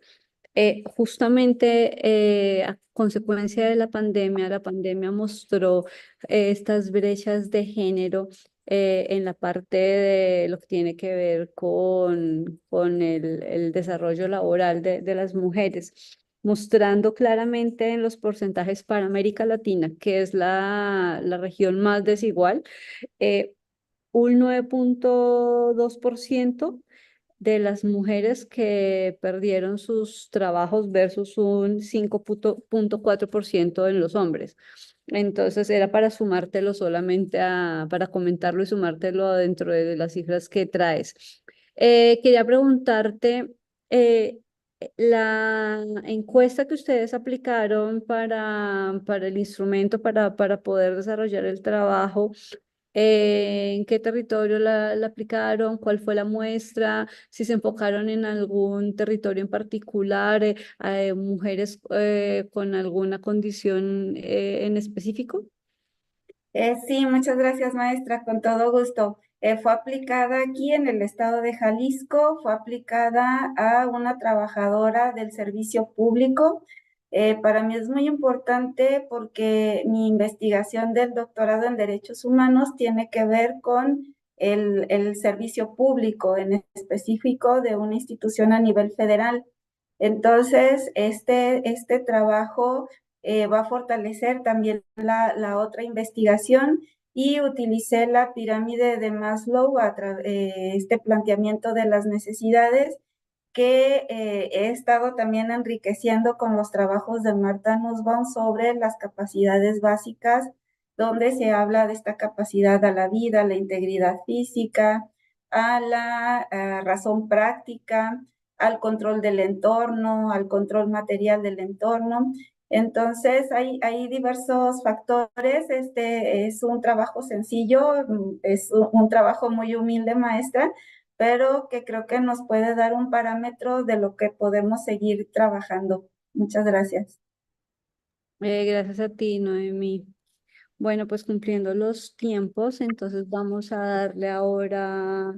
[SPEAKER 1] Justamente a consecuencia de la pandemia mostró estas brechas de género en la parte de lo que tiene que ver con el desarrollo laboral de las mujeres, mostrando claramente en los porcentajes para América Latina, que es la región más desigual, eh, un 9,2% de las mujeres que perdieron sus trabajos versus un 5,4% en los hombres. Entonces era para sumártelo solamente para comentarlo y sumártelo dentro de las cifras que traes. Quería preguntarte, eh, la encuesta que ustedes aplicaron para el instrumento para poder desarrollar el trabajo, ¿en qué territorio la aplicaron? ¿Cuál fue la muestra? Si se enfocaron en algún territorio en particular, mujeres con alguna condición en específico.
[SPEAKER 3] Sí, muchas gracias, maestra, con todo gusto. Fue aplicada aquí en el estado de Jalisco, fue aplicada a una trabajadora del servicio público. Para mí es muy importante porque mi investigación del doctorado en Derechos Humanos tiene que ver con el servicio público, en específico de una institución a nivel federal. Entonces, este trabajo va a fortalecer también la otra investigación y utilicé la pirámide de Maslow, este planteamiento de las necesidades que he estado también enriqueciendo con los trabajos de Martha Nussbaum sobre las capacidades básicas, donde se habla de esta capacidad a la vida, a la integridad física, a la razón práctica, al control del entorno, al control material del entorno. Entonces, hay diversos factores. Este es un trabajo sencillo, es un trabajo muy humilde, maestra, pero que creo que nos puede dar un parámetro de lo que podemos seguir trabajando. Muchas gracias.
[SPEAKER 1] Gracias a ti, Noemí. Bueno, pues cumpliendo los tiempos, entonces vamos a darle ahora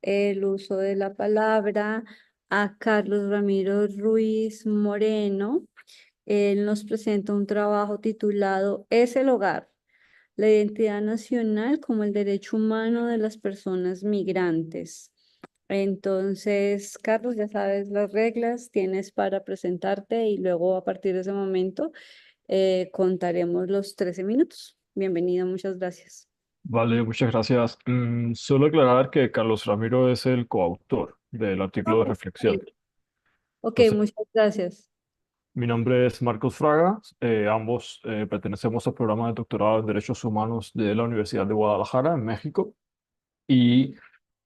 [SPEAKER 1] el uso de la palabra a Carlos Ramiro Ruiz Moreno. Él nos presenta un trabajo titulado Es el hogar, la identidad nacional como el derecho humano de las personas migrantes. Entonces, Carlos, ya sabes las reglas, tienes para presentarte y luego a partir de ese momento contaremos los 13 minutos. Bienvenido, muchas gracias.
[SPEAKER 4] Vale, muchas gracias. Solo aclarar que Carlos Ramiro es el coautor del artículo de reflexión.
[SPEAKER 1] Ok,
[SPEAKER 4] Entonces,
[SPEAKER 1] muchas gracias.
[SPEAKER 4] mi nombre es Marcos Fraga. Ambos pertenecemos al programa de doctorado en Derechos Humanos de la Universidad de Guadalajara, en México. Y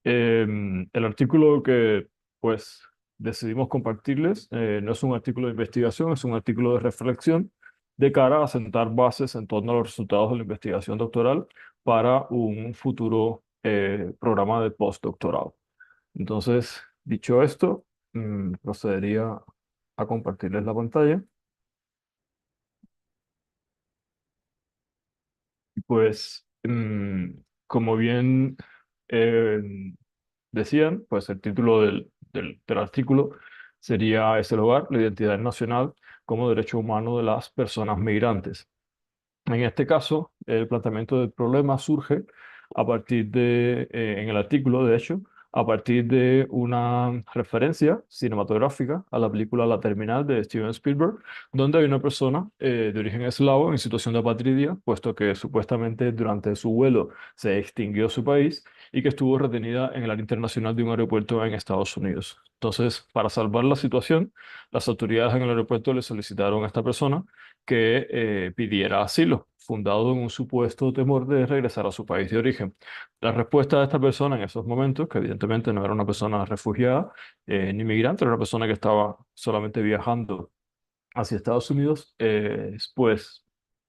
[SPEAKER 4] el artículo que, pues, decidimos compartirles no es un artículo de investigación, es un artículo de reflexión de cara a sentar bases en torno a los resultados de la investigación doctoral para un futuro programa de postdoctorado. Entonces, dicho esto, procedería a compartirles la pantalla. Y pues, como bien eh, decían, pues el título del artículo sería Es el hogar, la identidad nacional como derecho humano de las personas migrantes. En este caso, el planteamiento del problema surge a partir en el artículo, de hecho, a partir de una referencia cinematográfica a la película La Terminal de Steven Spielberg, donde hay una persona de origen eslavo en situación de apatridia, puesto que supuestamente durante su vuelo se extinguió su país y que estuvo retenida en el área internacional de un aeropuerto en Estados Unidos. Entonces, para salvar la situación, las autoridades en el aeropuerto le solicitaron a esta persona que pidiera asilo, fundado en un supuesto temor de regresar a su país de origen. La respuesta de esta persona en esos momentos, que evidentemente no era una persona refugiada ni migrante, era una persona que estaba solamente viajando hacia Estados Unidos, pues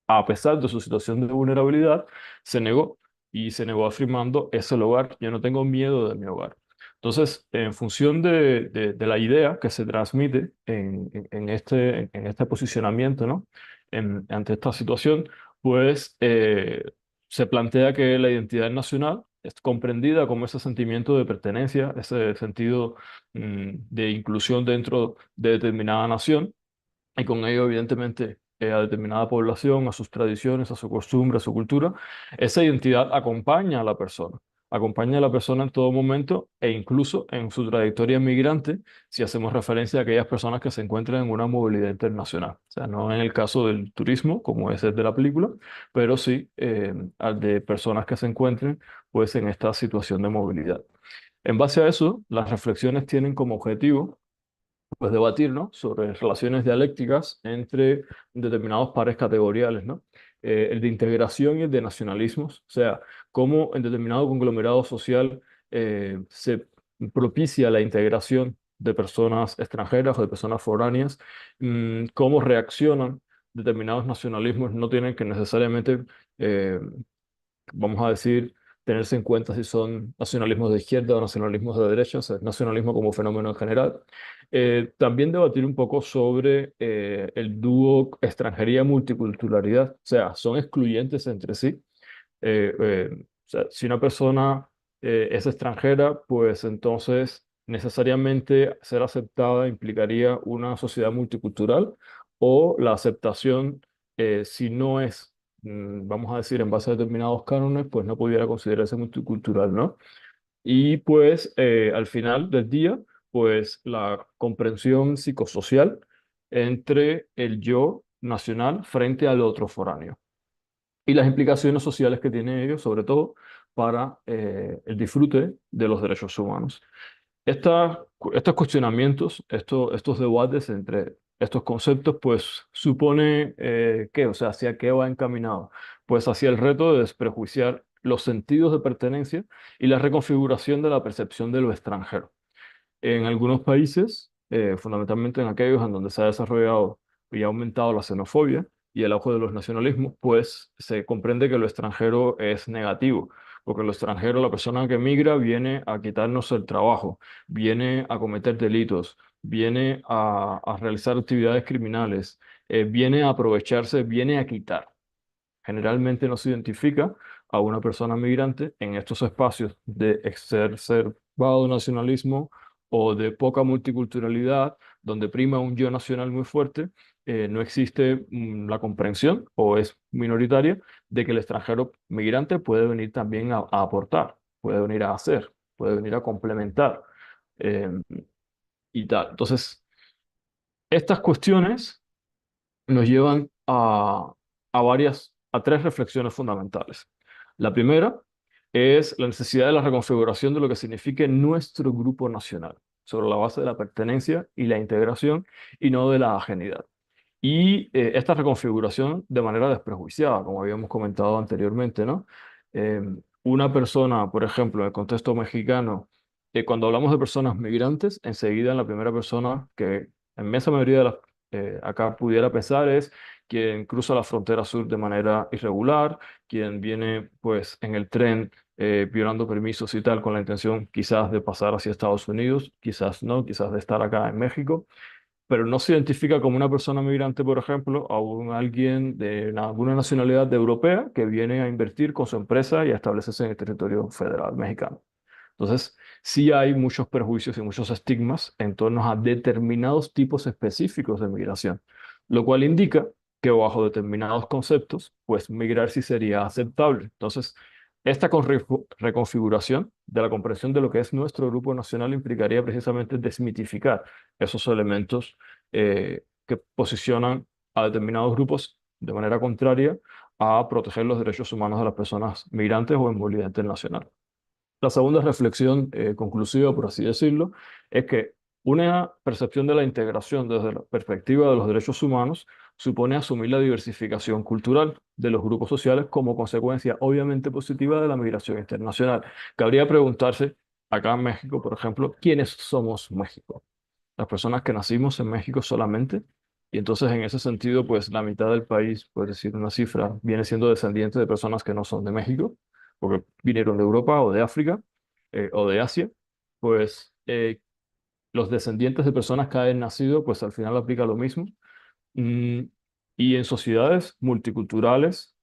[SPEAKER 4] a pesar de su situación de vulnerabilidad, se negó y se negó afirmando, es el hogar, yo no tengo miedo de mi hogar. Entonces, en función de la idea que se transmite en este posicionamiento, ¿no? Ante esta situación, pues se plantea que la identidad nacional es comprendida como ese sentimiento de pertenencia, ese sentido de inclusión dentro de determinada nación y con ello, evidentemente, a determinada población, a sus tradiciones, a su costumbre, a su cultura. Esa identidad acompaña a la persona en todo momento e incluso en su trayectoria migrante, si hacemos referencia a aquellas personas que se encuentran en una movilidad internacional. O sea, no en el caso del turismo, como es el de la película, pero sí al de personas que se encuentren pues, en esta situación de movilidad. En base a eso, las reflexiones tienen como objetivo pues debatir, ¿no? Sobre relaciones dialécticas entre determinados pares categoriales, ¿no? El de integración y el de nacionalismos, o sea, cómo en determinado conglomerado social se propicia la integración de personas extranjeras o de personas foráneas, cómo reaccionan determinados nacionalismos, no tienen que necesariamente eh, vamos a decir, tenerse en cuenta si son nacionalismos de izquierda o nacionalismos de derecha, o sea, nacionalismo como fenómeno en general. También debatir un poco sobre el dúo extranjería-multiculturalidad, o sea, son excluyentes entre sí, O sea, si una persona es extranjera, pues entonces necesariamente ser aceptada implicaría una sociedad multicultural o la aceptación, si no es, vamos a decir, en base a determinados cánones, pues no pudiera considerarse multicultural, ¿no? Y pues al final del día, pues la comprensión psicosocial entre el yo nacional frente al otro foráneo y las implicaciones sociales que tiene ello, sobre todo para el disfrute de los derechos humanos. Estos cuestionamientos, estos debates entre estos conceptos, pues supone ¿qué? O sea, ¿hacia qué va encaminado? Pues hacia el reto de desprejuiciar los sentidos de pertenencia y la reconfiguración de la percepción de lo extranjero. En algunos países, fundamentalmente en aquellos en donde se ha desarrollado y ha aumentado la xenofobia y el auge de los nacionalismos, pues se comprende que lo extranjero es negativo, porque lo extranjero, la persona que migra, viene a quitarnos el trabajo, viene a cometer delitos, viene a realizar actividades criminales, viene a aprovecharse, viene a quitar. Generalmente no se identifica a una persona migrante en estos espacios de exacerbado nacionalismo o de poca multiculturalidad, donde prima un yo nacional muy fuerte. No existe la comprensión, o es minoritaria, de que el extranjero migrante puede venir también a aportar, puede venir a hacer, puede venir a complementar eh, y tal. Entonces, estas cuestiones nos llevan a tres reflexiones fundamentales. La primera es la necesidad de la reconfiguración de lo que signifique nuestro grupo nacional, sobre la base de la pertenencia y la integración y no de la ajenidad. Y esta reconfiguración de manera desprejuiciada, como habíamos comentado anteriormente, ¿no? Eh, una persona, por ejemplo, en el contexto mexicano, cuando hablamos de personas migrantes, enseguida la primera persona que en inmensa mayoría de las acá pudiera pensar es quien cruza la frontera sur de manera irregular, quien viene pues en el tren violando permisos y tal con la intención quizás de pasar hacia Estados Unidos, quizás no, quizás de estar acá en México, pero no se identifica como una persona migrante, por ejemplo, a alguien de alguna nacionalidad europea que viene a invertir con su empresa y a establecerse en el territorio federal mexicano. Entonces, sí hay muchos perjuicios y muchos estigmas en torno a determinados tipos específicos de migración, lo cual indica que bajo determinados conceptos, pues migrar sí sería aceptable. Entonces, esta reconfiguración de la comprensión de lo que es nuestro grupo nacional implicaría precisamente desmitificar esos elementos que posicionan a determinados grupos de manera contraria a proteger los derechos humanos de las personas migrantes o en movilidad internacional. La segunda reflexión conclusiva, por así decirlo, es que una percepción de la integración desde la perspectiva de los derechos humanos supone asumir la diversificación cultural de los grupos sociales como consecuencia obviamente positiva de la migración internacional. Cabría preguntarse, acá en México, por ejemplo, ¿quiénes somos México? Las personas que nacimos en México solamente. Y entonces en ese sentido, pues la mitad del país, por decir una cifra, viene siendo descendiente de personas que no son de México, porque vinieron de Europa o de África o de Asia. Pues los descendientes de personas que hayan nacido, pues al final aplica lo mismo. Mm, y en sociedades multiculturales,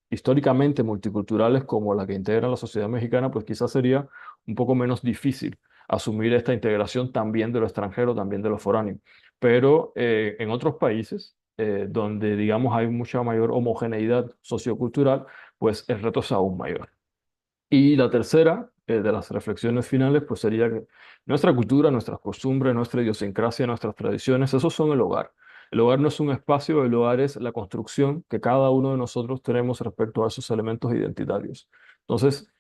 [SPEAKER 4] históricamente multiculturales como la que integra la sociedad mexicana, pues quizás sería un poco menos difícil asumir esta integración también de lo extranjero, también de lo foráneo. Pero en otros países, donde digamos hay mucha mayor homogeneidad sociocultural, pues el reto es aún mayor. Y la tercera de las reflexiones finales, pues sería que nuestra cultura, nuestras costumbres, nuestra idiosincrasia, nuestras tradiciones, esos son el hogar. El hogar no es un espacio, el hogar es la construcción que cada uno de nosotros tenemos respecto a esos elementos identitarios. Entonces,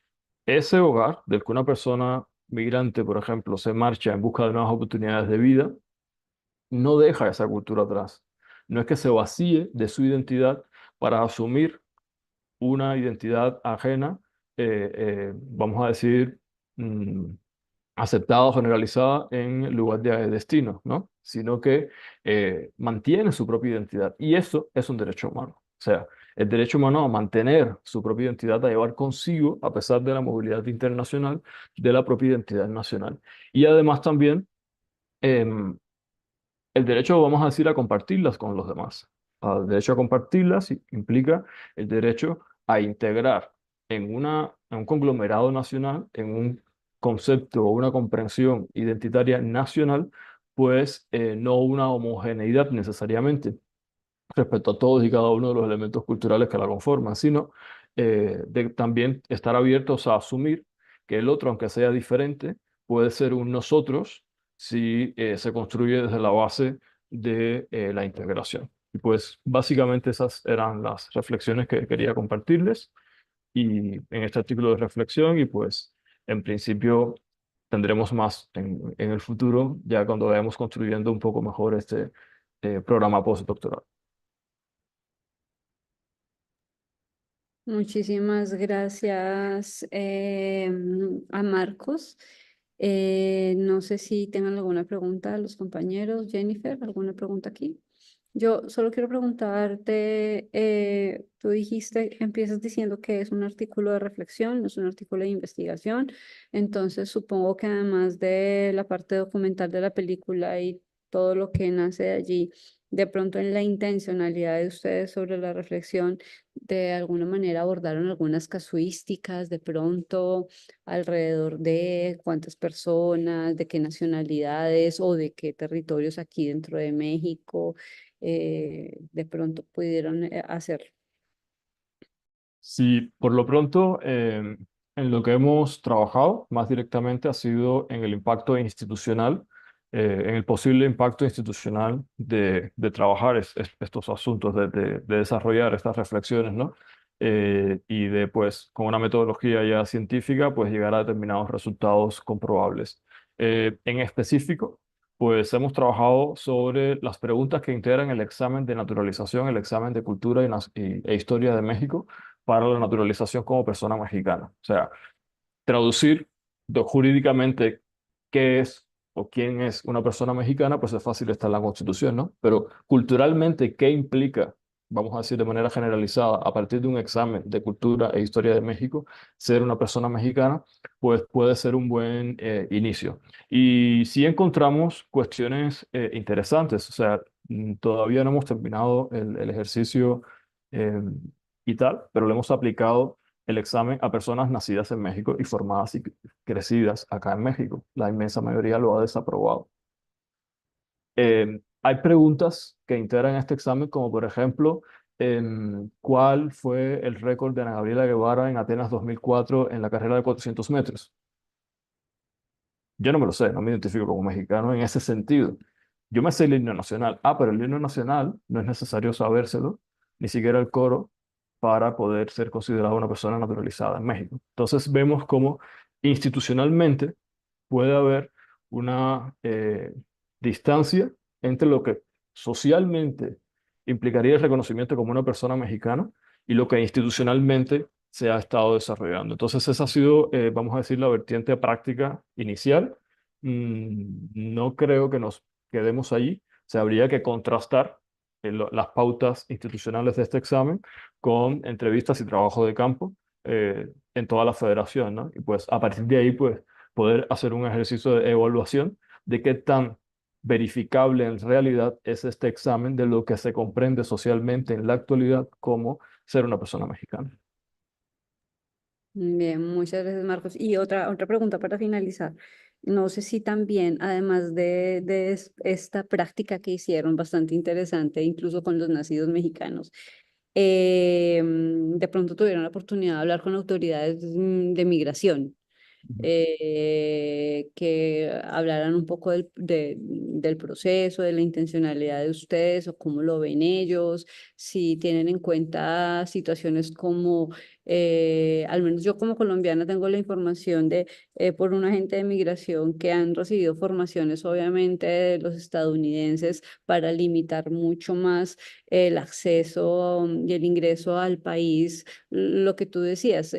[SPEAKER 4] ese hogar del que una persona migrante, por ejemplo, se marcha en busca de nuevas oportunidades de vida, no deja esa cultura atrás. No es que se vacíe de su identidad para asumir una identidad ajena, vamos a decir, mm, aceptada o generalizada en lugar de destino, ¿no? Sino que mantiene su propia identidad. Y eso es un derecho humano. O sea, el derecho humano a mantener su propia identidad, a llevar consigo, a pesar de la movilidad internacional, de la propia identidad nacional. Y además también em, el derecho, vamos a decir, a compartirlas con los demás. El derecho a compartirlas implica el derecho a integrar en un conglomerado nacional, en un concepto o una comprensión identitaria nacional, pues no una homogeneidad necesariamente respecto a todos y cada uno de los elementos culturales que la conforman, sino de también estar abiertos a asumir que el otro, aunque sea diferente, puede ser un nosotros si se construye desde la base de la integración. Y pues básicamente esas eran las reflexiones que quería compartirles y en este artículo de reflexión y pues en principio tendremos más en el futuro, ya cuando vayamos construyendo un poco mejor este programa postdoctoral.
[SPEAKER 1] Muchísimas gracias a Marcos. No sé si tengan alguna pregunta a los compañeros. Jennifer, ¿alguna pregunta aquí? Yo solo quiero preguntarte, tú dijiste, empiezas diciendo que es un artículo de reflexión, no es un artículo de investigación, entonces supongo que además de la parte documental de la película y todo lo que nace de allí, de pronto en la intencionalidad de ustedes sobre la reflexión, de alguna manera abordaron algunas casuísticas, de pronto alrededor de cuántas personas, de qué nacionalidades o de qué territorios aquí dentro de México de pronto pudieron hacerlo.
[SPEAKER 4] Sí, por lo pronto, en lo que hemos trabajado más directamente ha sido en el impacto institucional, en el posible impacto institucional de trabajar estos asuntos, de desarrollar estas reflexiones, ¿no? Y de, pues, con una metodología ya científica, pues llegar a determinados resultados comprobables. En específico, pues hemos trabajado sobre las preguntas que integran el examen de naturalización, el examen de cultura e historia de México para la naturalización como persona mexicana. O sea, traducir jurídicamente qué es o quién es una persona mexicana, pues es fácil, está en la Constitución, ¿no? Pero culturalmente, ¿qué implica, vamos a decir de manera generalizada, a partir de un examen de cultura e historia de México, ser una persona mexicana? Pues puede ser un buen inicio. Y sí encontramos cuestiones interesantes, o sea, todavía no hemos terminado el ejercicio eh, y tal, pero lo hemos aplicado el examen a personas nacidas en México y formadas y crecidas acá en México. La inmensa mayoría lo ha desaprobado. Hay preguntas que integran este examen, como por ejemplo, ¿cuál fue el récord de Ana Gabriela Guevara en Atenas 2004 en la carrera de 400 metros? Yo no me lo sé, no me identifico como mexicano en ese sentido. Yo me sé el himno nacional. Ah, pero el himno nacional no es necesario sabérselo, ni siquiera el coro, para poder ser considerado una persona naturalizada en México. Entonces vemos cómo institucionalmente puede haber una distancia entre lo que socialmente implicaría el reconocimiento como una persona mexicana y lo que institucionalmente se ha estado desarrollando. Entonces esa ha sido, vamos a decir, la vertiente práctica inicial. No creo que nos quedemos allí. Se habría que contrastar las pautas institucionales de este examen con entrevistas y trabajo de campo en toda la federación, ¿no? Y pues a partir de ahí, pues poder hacer un ejercicio de evaluación de qué tan verificable en realidad es este examen de lo que se comprende socialmente en la actualidad como ser una persona mexicana.
[SPEAKER 1] Bien, muchas gracias, Marcos. Y otra pregunta para finalizar. No sé si también, además de esta práctica que hicieron, bastante interesante, incluso con los nacidos mexicanos, de pronto tuvieron la oportunidad de hablar con autoridades de migración que hablaran un poco del proceso, de la intencionalidad de ustedes o cómo lo ven ellos, si tienen en cuenta situaciones como, al menos yo como colombiana tengo la información de por un agente de migración que han recibido formaciones obviamente de los estadounidenses para limitar mucho más el acceso y el ingreso al país, lo que tú decías.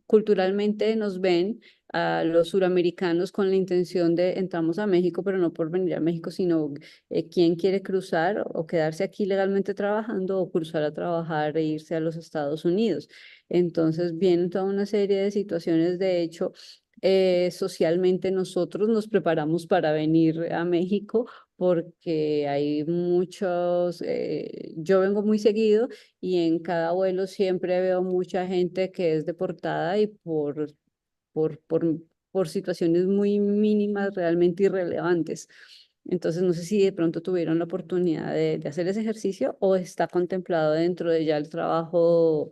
[SPEAKER 1] Culturalmente nos ven a los suramericanos con la intención de entramos a México, pero no por venir a México, sino quién quiere cruzar o quedarse aquí legalmente trabajando o cruzar a trabajar e irse a los Estados Unidos. Entonces vienen toda una serie de situaciones, de hecho, socialmente nosotros nos preparamos para venir a México porque hay muchos, yo vengo muy seguido y en cada vuelo siempre veo mucha gente que es deportada y por, por, por situaciones muy mínimas, realmente irrelevantes. Entonces, no sé si de pronto tuvieron la oportunidad de hacer ese ejercicio o está contemplado dentro de ya el trabajo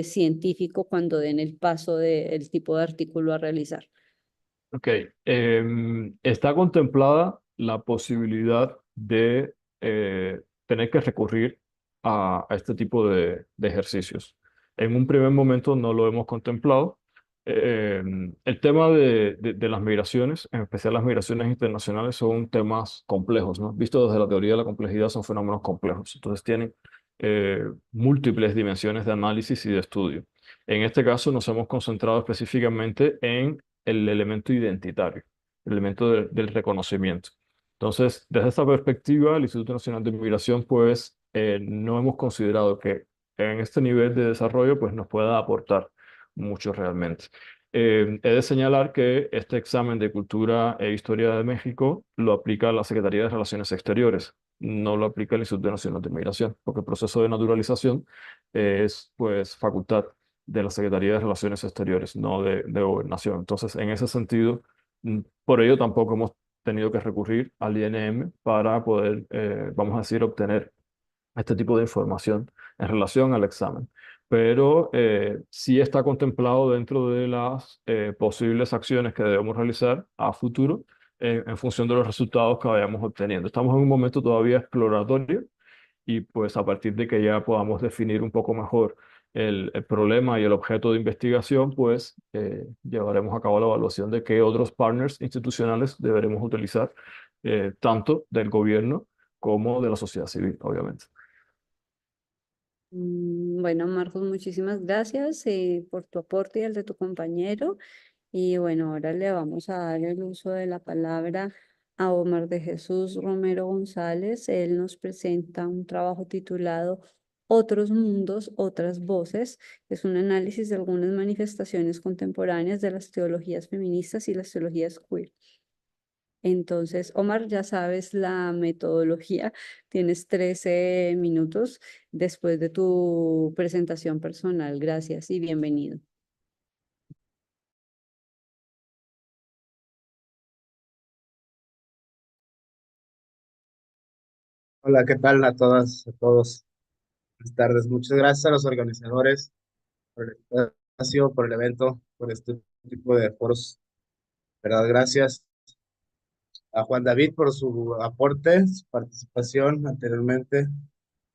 [SPEAKER 1] científico cuando den el paso del tipo de artículo a realizar.
[SPEAKER 4] Ok, está contemplada la posibilidad de tener que recurrir a este tipo de ejercicios. En un primer momento no lo hemos contemplado. El tema de las migraciones, en especial las migraciones internacionales, son temas complejos, ¿no? Visto desde la teoría de la complejidad, son fenómenos complejos. Entonces tienen múltiples dimensiones de análisis y de estudio. En este caso nos hemos concentrado específicamente en el elemento identitario, el elemento del reconocimiento. Entonces, desde esta perspectiva, el Instituto Nacional de Migración, pues, no hemos considerado que en este nivel de desarrollo, pues, nos pueda aportar mucho realmente. He de señalar que este examen de Cultura e Historia de México lo aplica la Secretaría de Relaciones Exteriores, no lo aplica el Instituto Nacional de Migración, porque el proceso de naturalización es, pues, facultad de la Secretaría de Relaciones Exteriores, no de Gobernación. Entonces, en ese sentido, por ello tampoco hemos tenido que recurrir al INM para poder, vamos a decir, obtener este tipo de información en relación al examen. Pero sí está contemplado dentro de las posibles acciones que debemos realizar a futuro en función de los resultados que vayamos obteniendo. Estamos en un momento todavía exploratorio y pues a partir de que ya podamos definir un poco mejor el problema y el objeto de investigación, pues llevaremos a cabo la evaluación de qué otros partners institucionales deberemos utilizar, tanto del gobierno como de la sociedad civil, obviamente.
[SPEAKER 1] Bueno, Marcos, muchísimas gracias por tu aporte y el de tu compañero. Y bueno, ahora le vamos a dar el uso de la palabra a Omar de Jesús Romero González. Él nos presenta un trabajo titulado Otros mundos, otras voces. Es un análisis de algunas manifestaciones contemporáneas de las teologías feministas y las teologías queer. Entonces, Omar, ya sabes la metodología. Tienes 13 minutos después de tu presentación personal. Gracias y bienvenido.
[SPEAKER 5] Hola, ¿qué tal a todas, a todos? Buenas tardes. Muchas gracias a los organizadores por el espacio, por el evento, por este tipo de foros. ¿Verdad? Gracias a Juan David por su aporte, su participación anteriormente.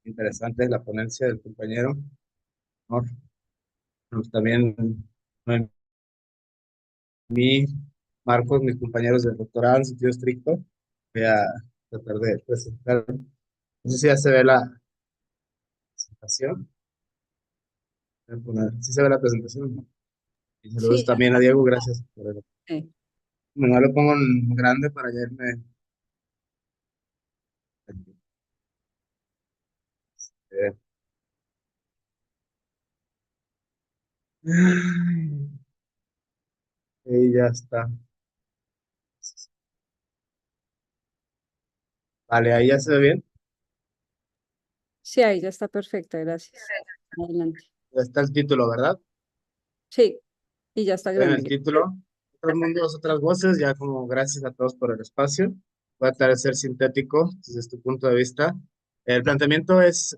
[SPEAKER 5] Interesante la ponencia del compañero, ¿no? Pues también a mí, Marcos, mis compañeros de doctorado en sentido estricto. Voy a tratar de presentar. No sé si ya se ve la presentación. Voy a ¿sí se ve la presentación? Y saludos
[SPEAKER 1] Sí,
[SPEAKER 5] también a Diego, gracias por el...
[SPEAKER 1] sí.
[SPEAKER 5] Bueno, lo pongo en grande para ya irme. eh, y ya está. Vale, ahí ya se ve bien.
[SPEAKER 1] Sí, ahí ya está perfecta, gracias. Adelante.
[SPEAKER 5] Ya está el título, ¿verdad?
[SPEAKER 1] Sí, y ya está
[SPEAKER 5] En el
[SPEAKER 1] grande.
[SPEAKER 5] título, otros mundos, otras voces, ya como gracias a todos por el espacio. Voy a tratar de ser sintético desde tu punto de vista. El planteamiento es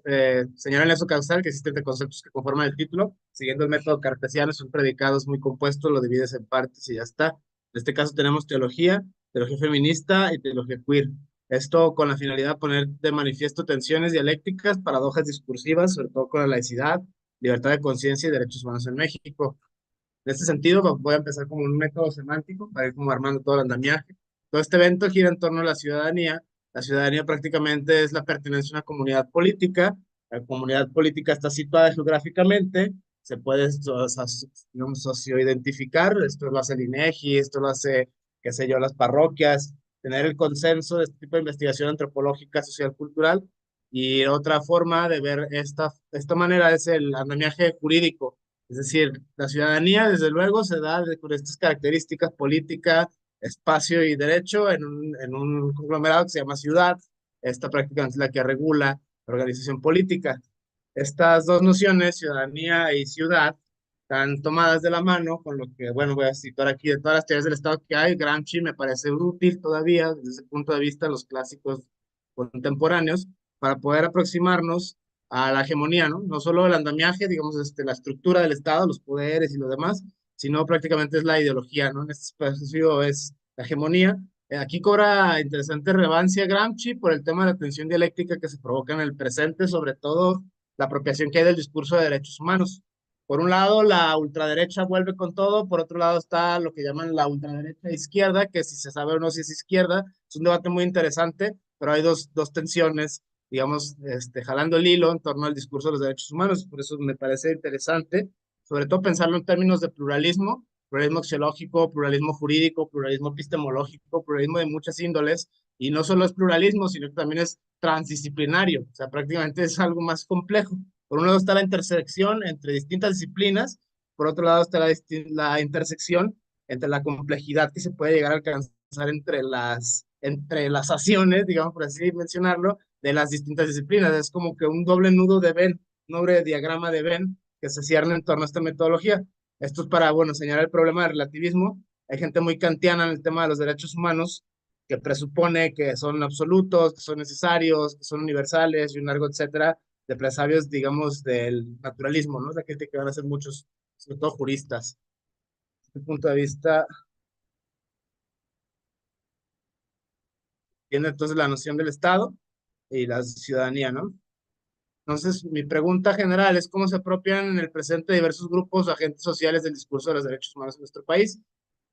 [SPEAKER 5] señalar el nexo causal que existen entre conceptos que conforman el título. Siguiendo el método cartesiano, son predicados muy compuestos, lo divides en partes y ya está. En este caso tenemos teología, teología feminista y teología queer. Esto con la finalidad de poner de manifiesto tensiones dialécticas, paradojas discursivas, sobre todo con la laicidad, libertad de conciencia y derechos humanos en México. En este sentido, voy a empezar como un método semántico para ir como armando todo el andamiaje. Todo este evento gira en torno a la ciudadanía. La ciudadanía prácticamente es la pertenencia a una comunidad política. La comunidad política está situada geográficamente, se puede, digamos, socioidentificar. Esto lo hace el INEGI, esto lo hace, qué sé yo, las parroquias, tener el consenso de este tipo de investigación antropológica, social, cultural. Y otra forma de ver esta manera es el andamiaje jurídico, es decir, la ciudadanía, desde luego, se da con estas características política, espacio y derecho en un conglomerado que se llama ciudad. Esta prácticamente es la que regula la organización política. Estas dos nociones, ciudadanía y ciudad, están tomadas de la mano con lo que, bueno, voy a citar aquí de todas las teorías del Estado que hay. Gramsci me parece útil todavía desde el punto de vista de los clásicos contemporáneos para poder aproximarnos a la hegemonía, ¿no? No solo el andamiaje, digamos, la estructura del Estado, los poderes y lo demás, sino prácticamente es la ideología, ¿no? En este espacio es la hegemonía. Aquí cobra interesante relevancia Gramsci por el tema de la tensión dialéctica que se provoca en el presente, sobre todo la apropiación que hay del discurso de derechos humanos. Por un lado, la ultraderecha vuelve con todo, por otro lado está lo que llaman la ultraderecha izquierda, que si se sabe o no si es izquierda, es un debate muy interesante, pero hay dos tensiones, digamos, jalando el hilo en torno al discurso de los derechos humanos, por eso me parece interesante, sobre todo pensarlo en términos de pluralismo, pluralismo axiológico, pluralismo jurídico, pluralismo epistemológico, pluralismo de muchas índoles, y no solo es pluralismo, sino que también es transdisciplinario, o sea, prácticamente es algo más complejo. Por un lado está la intersección entre distintas disciplinas, por otro lado está la intersección entre la complejidad que se puede llegar a alcanzar entre las acciones, digamos por así mencionarlo, de las distintas disciplinas. Es como que un doble nudo de Venn, un doble diagrama de Venn que se cierne en torno a esta metodología. Esto es para, bueno, señalar el problema del relativismo. Hay gente muy kantiana en el tema de los derechos humanos que presupone que son absolutos, que son necesarios, que son universales y un largo etcétera de presabios, digamos, del naturalismo, ¿no? La gente que van a ser muchos, sobre todo juristas. Desde este punto de vista, tiene entonces la noción del Estado y la ciudadanía, ¿no? Entonces, mi pregunta general es cómo se apropian en el presente diversos grupos o agentes sociales del discurso de los derechos humanos en nuestro país.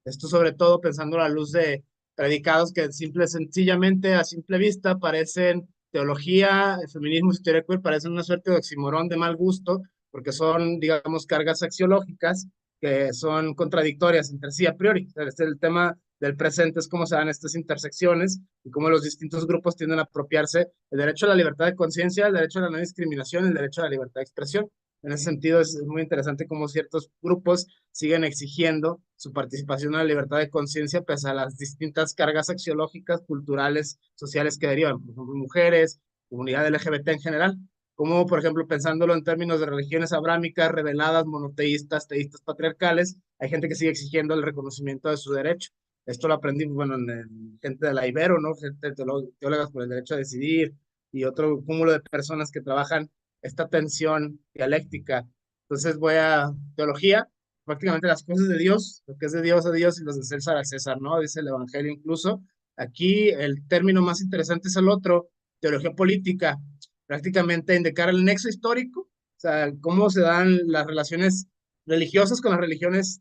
[SPEAKER 5] Esto sobre todo pensando a la luz de predicados que sencillamente a simple vista parecen teología, feminismo y teoría queer, parecen una suerte de oxímoron de mal gusto, porque son, digamos, cargas axiológicas que son contradictorias entre sí a priori. O sea, el tema del presente es cómo se dan estas intersecciones y cómo los distintos grupos tienden a apropiarse el derecho a la libertad de conciencia, el derecho a la no discriminación, el derecho a la libertad de expresión. En ese sentido, es muy interesante cómo ciertos grupos siguen exigiendo su participación en la libertad de conciencia pese a las distintas cargas axiológicas, culturales, sociales que derivan, por ejemplo, mujeres, comunidad LGBT en general, como por ejemplo pensándolo en términos de religiones abrámicas, reveladas, monoteístas, teístas, patriarcales, hay gente que sigue exigiendo el reconocimiento de su derecho. Esto lo aprendí, bueno, en gente de la Ibero, ¿no? Gente de teólogas por el derecho a decidir y otro cúmulo de personas que trabajan esta tensión dialéctica. Entonces voy a teología, prácticamente las cosas de Dios, lo que es de Dios a Dios y los de César a César, ¿no? Dice el Evangelio incluso. Aquí el término más interesante es el otro, teología política, prácticamente indicar el nexo histórico, o sea, cómo se dan las relaciones religiosas con las religiones,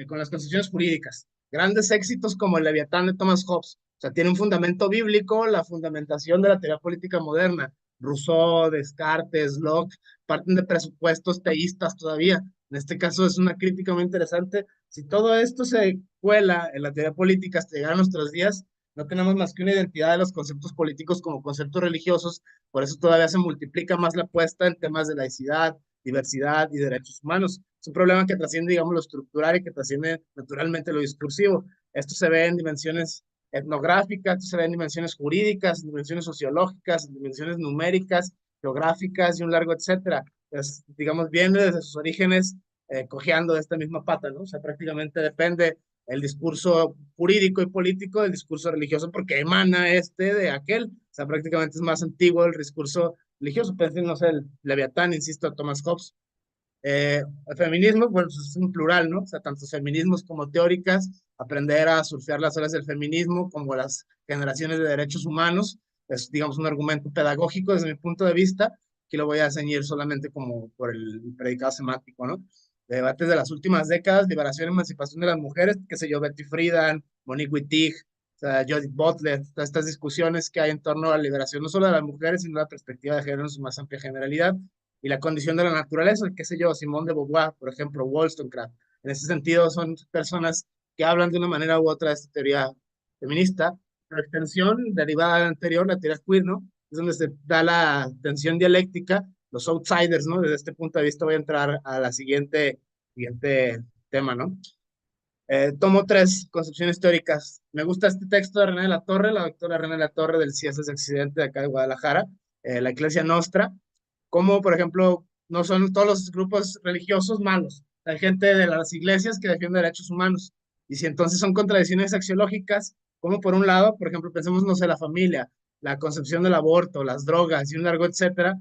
[SPEAKER 5] con las concepciones jurídicas. Grandes éxitos como el Leviatán de Thomas Hobbes, o sea, tiene un fundamento bíblico, la fundamentación de la teoría política moderna. Rousseau, Descartes, Locke, parten de presupuestos teístas todavía. En este caso es una crítica muy interesante. Si todo esto se cuela en la teoría política hasta llegar a nuestros días, no tenemos más que una identidad de los conceptos políticos como conceptos religiosos, por eso todavía se multiplica más la apuesta en temas de laicidad, diversidad y derechos humanos. Es un problema que trasciende, digamos, lo estructural y que trasciende naturalmente lo discursivo. Esto se ve en dimensiones etnográficas, esto se ve en dimensiones jurídicas, en dimensiones sociológicas, en dimensiones numéricas, geográficas y un largo etcétera. Pues, digamos, viene desde sus orígenes cojeando de esta misma pata, ¿no? O sea, prácticamente depende el discurso jurídico y político del discurso religioso porque emana de aquel. O sea, prácticamente es más antiguo el discurso religioso. Pensé, no sé, el Leviatán, insisto, Thomas Hobbes. El feminismo, bueno, pues es un plural, ¿no? O sea, tanto feminismos como teóricas, aprender a surfear las olas del feminismo como las generaciones de derechos humanos, es, digamos, un argumento pedagógico desde mi punto de vista, que lo voy a ceñir solamente como por el predicado semántico, ¿no? Debates de las últimas décadas, liberación y emancipación de las mujeres, qué sé yo, Betty Friedan, Monique Wittig, o sea, Judith Butler, todas estas discusiones que hay en torno a la liberación no solo de las mujeres, sino la perspectiva de género en su más amplia generalidad y la condición de la naturaleza, qué sé yo, Simone de Beauvoir, por ejemplo, Wollstonecraft. En ese sentido, son personas que hablan de una manera u otra de esta teoría feminista. La extensión derivada de la anterior, la teoría queer, ¿no? Es donde se da la tensión dialéctica, los outsiders, ¿no? Desde este punto de vista voy a entrar a la siguiente tema, ¿no? Tomo 3 concepciones teóricas. Me gusta este texto de René de la Torre, la doctora René de la Torre del CIESAS de Occidente de acá de Guadalajara, la Iglesia Nostra, como por ejemplo, no son todos los grupos religiosos malos. Hay gente de las iglesias que defiende derechos humanos. Y si entonces son contradicciones axiológicas, como por un lado, por ejemplo, pensemos, no sé, la familia, la concepción del aborto, las drogas y un largo etcétera,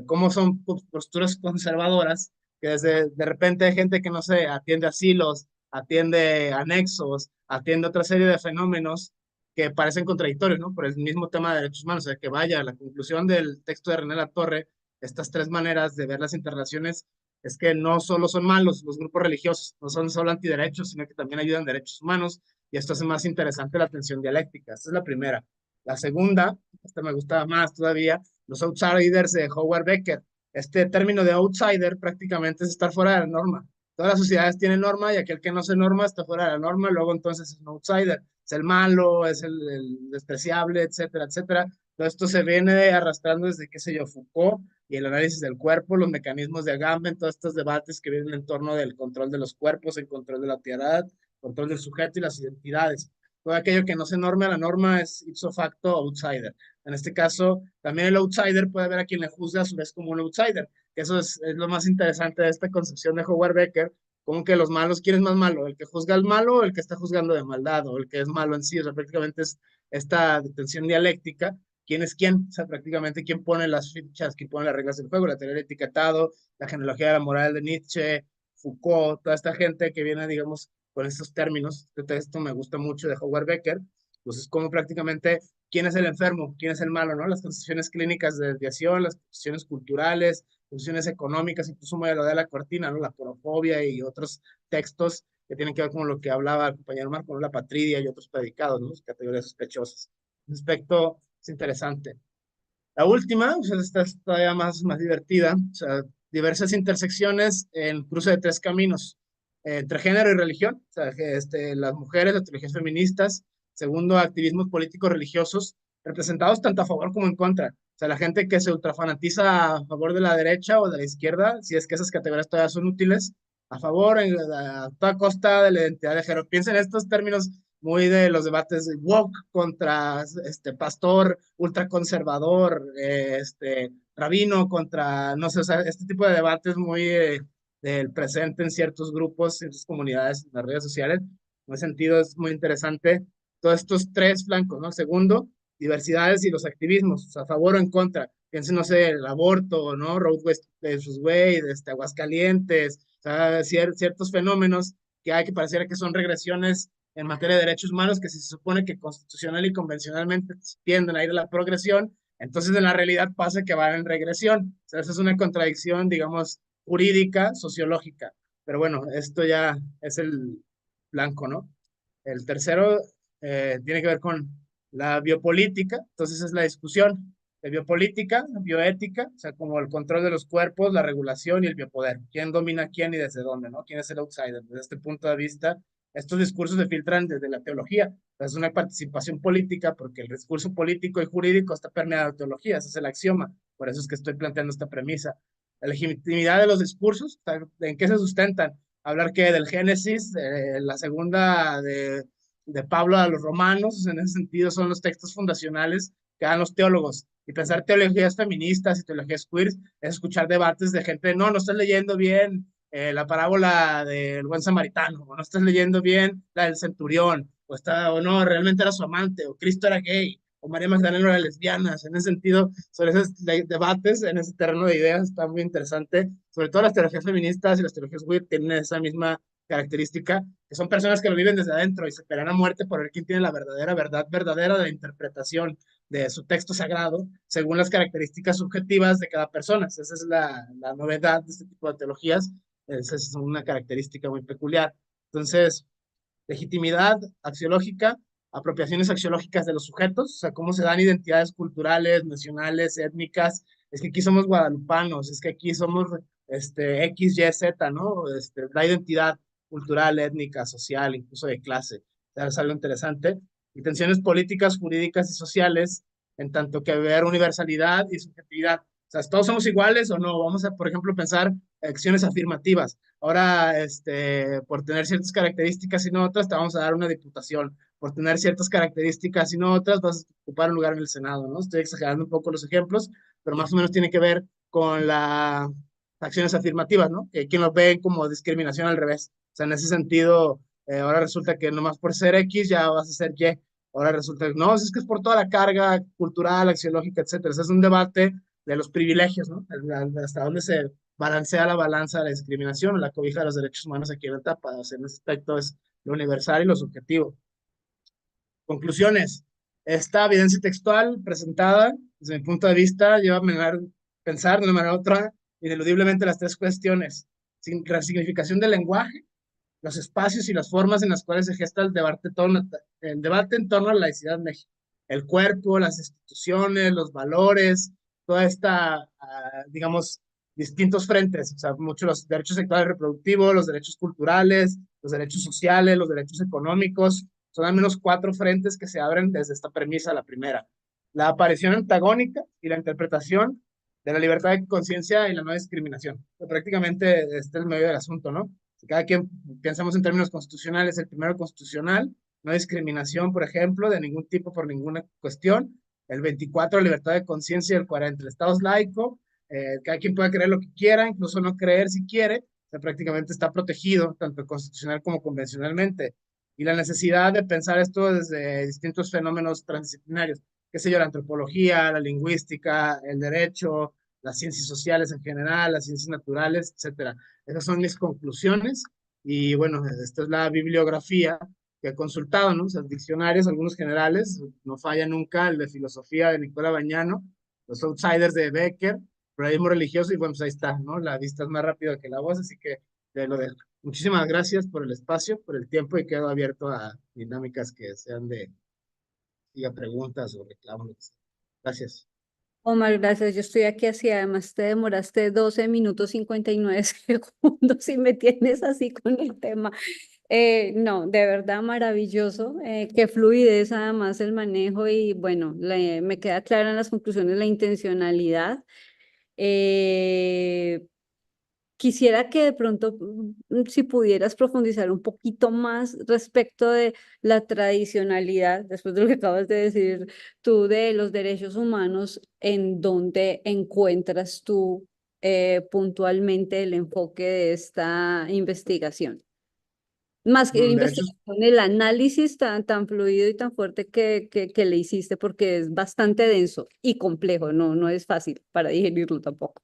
[SPEAKER 5] cómo son posturas conservadoras, que desde de repente hay gente que, no sé, atiende asilos, atiende anexos, atiende otra serie de fenómenos que parecen contradictorios, ¿no? Por el mismo tema de derechos humanos, o sea, que vaya, la conclusión del texto de René La Torre, estas 3 maneras de ver las interrelaciones, es que no solo son malos los grupos religiosos, no son solo antiderechos, sino que también ayudan derechos humanos, y esto hace más interesante la tensión dialéctica. Esta es la primera. La segunda, esta me gustaba más todavía, los outsiders de Howard Becker. Este término de outsider prácticamente es estar fuera de la norma. Todas las sociedades tienen norma y aquel que no se norma está fuera de la norma, luego entonces es un outsider, es el malo, es el despreciable, etcétera, etcétera. Todo esto se viene arrastrando desde, qué sé yo, Foucault y el análisis del cuerpo, los mecanismos de Agamben, todos estos debates que vienen en torno del control de los cuerpos, el control de la tierra, control del sujeto y las identidades. Todo aquello que no se norme a la norma es ipso facto outsider. En este caso, también el outsider puede ver a quien le juzga a su vez como un outsider, que eso es lo más interesante de esta concepción de Howard Becker, como que los malos, ¿quién es más malo? ¿El que juzga al malo o el que está juzgando de maldad o el que es malo en sí? O sea, prácticamente es esta tensión dialéctica. ¿Quién es quién? O sea, prácticamente quién pone las fichas, quién pone las reglas del juego, la teoría del etiquetado, la genealogía de la moral de Nietzsche, Foucault, toda esta gente que viene, digamos, con estos términos. Este texto me gusta mucho de Howard Becker. Entonces, como prácticamente quién es el enfermo, quién es el malo, ¿no? Las concepciones clínicas de desviación, las concepciones culturales, funciones económicas, incluso me lo de la cortina, ¿no? La porofobia y otros textos que tienen que ver con lo que hablaba el compañero Marco, ¿no? La patridia y otros predicados, ¿no? Categorías sospechosas. Un aspecto es interesante. La última, o sea, esta es todavía más divertida, o sea, diversas intersecciones en cruce de 3 caminos, entre género y religión, o sea, que, las mujeres, las teologías feministas, segundo, activismos políticos religiosos, representados tanto a favor como en contra. O sea, la gente que se ultrafanatiza a favor de la derecha o de la izquierda, si es que esas categorías todavía son útiles, a favor a toda costa de la identidad de género. Piensen en estos términos muy de los debates de woke contra pastor ultraconservador, rabino contra, no sé, o sea, este tipo de debates muy del presente en ciertos grupos, en ciertas comunidades, en las redes sociales. En ese sentido es muy interesante todos estos 3 flancos, ¿no? Segundo, diversidades y los activismos, o sea, a favor o en contra. Piensen, no sé, el aborto, ¿no? Roe versus Wade, Aguascalientes, o sea, ciertos fenómenos que hay que pareciera que son regresiones en materia de derechos humanos, que se supone que constitucional y convencionalmente tienden a ir a la progresión, entonces en la realidad pasa que van en regresión. O sea, esa es una contradicción, digamos, jurídica, sociológica. Pero bueno, esto ya es el blanco, ¿no? El tercero tiene que ver con la biopolítica, entonces es la discusión de biopolítica, bioética, o sea, como el control de los cuerpos, la regulación y el biopoder. ¿Quién domina a quién y desde dónde, no? ¿Quién es el outsider? Desde este punto de vista, estos discursos se filtran desde la teología. Es una participación política porque el discurso político y jurídico está permeado de teología, ese es el axioma. Por eso es que estoy planteando esta premisa. La legitimidad de los discursos, ¿en qué se sustentan? Hablar que del Génesis, la segunda de Pablo a los romanos, en ese sentido son los textos fundacionales que dan los teólogos. Y pensar teologías feministas y teologías queer es escuchar debates de gente, no estás leyendo bien la parábola del buen samaritano, o no estás leyendo bien la del centurión, o no, realmente era su amante, o Cristo era gay, o María Magdalena era lesbiana. En ese sentido, sobre esos debates, en ese terreno de ideas, está muy interesante. Sobre todo las teologías feministas y las teologías queer tienen esa misma característica, que son personas que lo viven desde adentro y se pelean a muerte por ver quién tiene la verdadera verdad verdadera de la interpretación de su texto sagrado, según las características subjetivas de cada persona. Esa es la novedad de este tipo de teologías. Esa es una característica muy peculiar. Entonces, legitimidad axiológica, apropiaciones axiológicas de los sujetos, o sea, cómo se dan identidades culturales, nacionales, étnicas. Es que aquí somos guadalupanos, es que aquí somos X, Y, Z, ¿no? La identidad cultural, étnica, social, incluso de clase. O sea, es algo interesante. Y tensiones políticas, jurídicas y sociales, en tanto que ver universalidad y subjetividad. O sea, ¿todos somos iguales o no? Vamos a, por ejemplo, pensar acciones afirmativas. Ahora, por tener ciertas características y no otras, te vamos a dar una diputación. Por tener ciertas características y no otras, vas a ocupar un lugar en el Senado, ¿no? Estoy exagerando un poco los ejemplos, pero más o menos tiene que ver con las acciones afirmativas, ¿no? Que quien lo ve como discriminación al revés. O sea, en ese sentido, ahora resulta que nomás por ser X ya vas a ser Y. Ahora resulta que no, es que es por toda la carga cultural, axiológica, etcétera. Ese es un debate de los privilegios, ¿no? Hasta dónde se balancea la balanza de la discriminación o la cobija de los derechos humanos aquí en la etapa. O sea, en ese aspecto es lo universal y lo subjetivo. Conclusiones. Esta evidencia textual presentada, desde mi punto de vista, lleva a pensar de una manera u otra ineludiblemente las tres cuestiones. Significación del lenguaje, los espacios y las formas en las cuales se gesta el debate en torno a la laicidad en México. El cuerpo, las instituciones, los valores, toda esta, digamos, distintos frentes, o sea, muchos los derechos sexuales y reproductivos, los derechos culturales, los derechos sociales, los derechos económicos, son al menos 4 frentes que se abren desde esta premisa, la primera. La aparición antagónica y la interpretación de la libertad de conciencia y la no discriminación. Prácticamente este es el medio del asunto, ¿no? Si cada quien pensamos en términos constitucionales, el primero constitucional, no discriminación, por ejemplo, de ningún tipo por ninguna cuestión. El 24, libertad de conciencia. El 40, el Estado es laico. Cada quien puede creer lo que quiera, incluso no creer si quiere. O sea, prácticamente está protegido, tanto constitucional como convencionalmente. Y la necesidad de pensar esto desde distintos fenómenos transdisciplinarios, qué sé yo, la antropología, la lingüística, el derecho, las ciencias sociales en general, las ciencias naturales, etcétera. Esas son mis conclusiones y bueno, esta es la bibliografía que he consultado, ¿no? O sea, diccionarios, algunos generales, no falla nunca, el de filosofía de Nicola Bañano, los outsiders de Becker, pluralismo religioso y bueno, pues ahí está, ¿no? La vista es más rápida que la voz, así que te lo dejo. Muchísimas gracias por el espacio, por el tiempo y quedo abierto a dinámicas que sean de preguntas o reclamos. Gracias.
[SPEAKER 1] Omar, gracias. Yo estoy aquí así. Además, te demoraste 12 minutos 59 segundos y me tienes así con el tema. No, de verdad maravilloso. Qué fluidez además el manejo y bueno, me queda clara en las conclusiones la intencionalidad. Eh, Quisiera que de pronto, si pudieras profundizar un poquito más respecto de la tradicionalidad, después de lo que acabas de decir tú, de los derechos humanos, en dónde encuentras tú puntualmente el enfoque de esta investigación. Más que
[SPEAKER 5] Derechos,
[SPEAKER 1] investigación, el análisis tan fluido y tan fuerte que le hiciste, porque es bastante denso y complejo, no es fácil para digerirlo tampoco.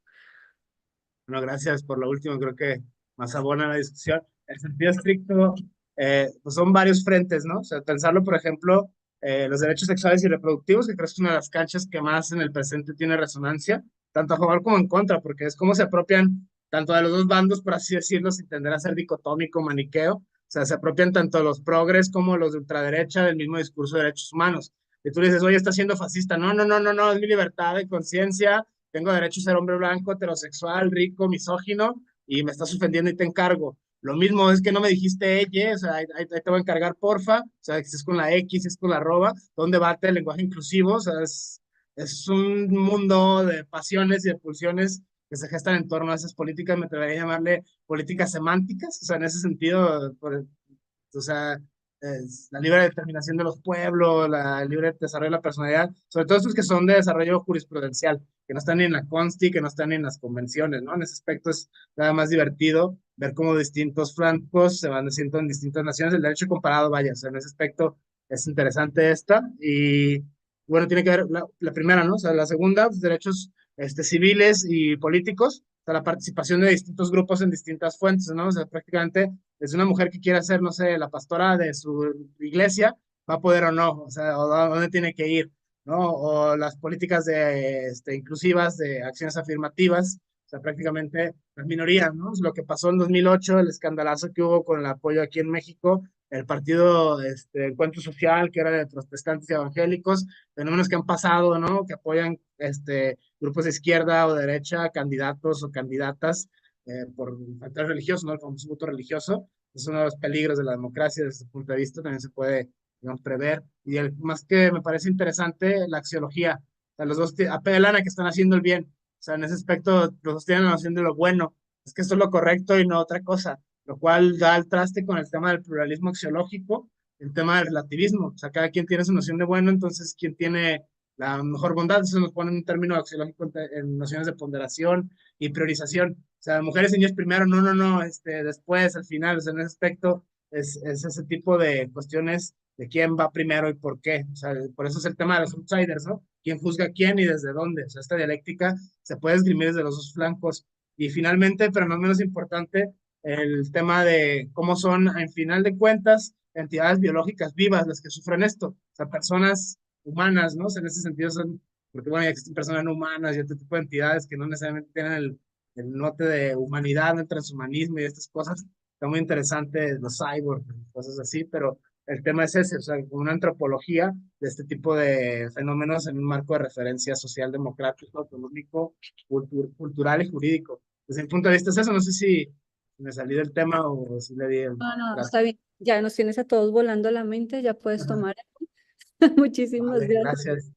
[SPEAKER 5] bueno, gracias por lo último, creo que más abona la discusión. El sentido estricto, pues son varios frentes, ¿no? O sea, pensarlo, por ejemplo, los derechos sexuales y reproductivos, que creo que es una de las canchas que más en el presente tiene resonancia, tanto a favor como en contra, porque es como se apropian tanto de los dos bandos, por así decirlo, sin tender a ser dicotómico, maniqueo. O sea, se apropian tanto los progres como los de ultraderecha del mismo discurso de derechos humanos. Y tú le dices, oye, está siendo fascista. No, no, no, no, no, es mi libertad de conciencia, tengo derecho a ser hombre blanco, heterosexual, rico, misógino, y me estás ofendiendo y te encargo. Lo mismo es que no me dijiste ella, o sea, ahí te voy a encargar, porfa, o sea, si es con la X, si es con la arroba, un debate del lenguaje inclusivo, o sea, es un mundo de pasiones y de pulsiones que se gestan en torno a esas políticas, me atrevería a llamarle políticas semánticas, o sea, en ese sentido, o sea, la libre determinación de los pueblos, la libre desarrollo de la personalidad, sobre todo estos que son de desarrollo jurisprudencial, que no están ni en la consti, que no están ni en las convenciones, ¿no? En ese aspecto es nada más divertido ver cómo distintos flancos se van haciendo en distintas naciones, el derecho comparado, vaya, o sea, en ese aspecto es interesante esta, y bueno, tiene que ver la primera, ¿no? O sea, la segunda, pues, derechos civiles y políticos, o sea, la participación de distintos grupos en distintas fuentes, ¿no? O sea, prácticamente es una mujer que quiere ser, no sé, la pastora de su iglesia, va a poder o no, o sea, o a dónde tiene que ir, ¿no? O las políticas inclusivas, de acciones afirmativas, o sea, prácticamente las minorías, ¿no? Es lo que pasó en 2008, el escandalazo que hubo con el apoyo aquí en México, el partido Encuentro Social, que era de protestantes y evangélicos, fenómenos que han pasado, ¿no? Que apoyan grupos de izquierda o derecha, candidatos o candidatas por factores religiosos, ¿no? El famoso voto religioso es uno de los peligros de la democracia desde ese punto de vista, también se puede, digamos, prever. Y más que me parece interesante, la axiología. O sea, los dos apelan a que están haciendo el bien. O sea, en ese aspecto, los dos tienen la noción de lo bueno. es que esto es lo correcto y no otra cosa, lo cual da al traste con el tema del pluralismo axiológico, el tema del relativismo. O sea, cada quien tiene su noción de bueno, entonces, ¿quién tiene la mejor bondad? Eso nos pone en un término axiológico en nociones de ponderación y priorización. O sea, mujeres y niños primero, no, después, al final, o sea, en ese aspecto es ese tipo de cuestiones de quién va primero y por qué. O sea, por eso es el tema de los outsiders, ¿no? ¿Quién juzga a quién y desde dónde? O sea, esta dialéctica se puede esgrimir desde los dos flancos. Y finalmente, pero no menos importante, el tema de cómo son, en final de cuentas, entidades biológicas vivas las que sufren esto. O sea, personas humanas, ¿no? O sea, en ese sentido son, porque bueno, ya existen personas no humanas y otro tipo de entidades que no necesariamente tienen el note de humanidad, el transhumanismo y estas cosas. Está muy interesante los cyborgs, cosas así, pero el tema es ese, o sea, una antropología de este tipo de fenómenos en un marco de referencia social, democrático, económico, cultural y jurídico. Desde mi punto de vista es eso, no sé si me salí del tema o si le di el
[SPEAKER 1] No,
[SPEAKER 5] brazo.
[SPEAKER 1] está bien. Ya nos tienes a todos volando la mente, ya puedes
[SPEAKER 5] Ajá.
[SPEAKER 1] tomar. Muchísimas
[SPEAKER 5] Vale,
[SPEAKER 1] gracias.
[SPEAKER 5] gracias.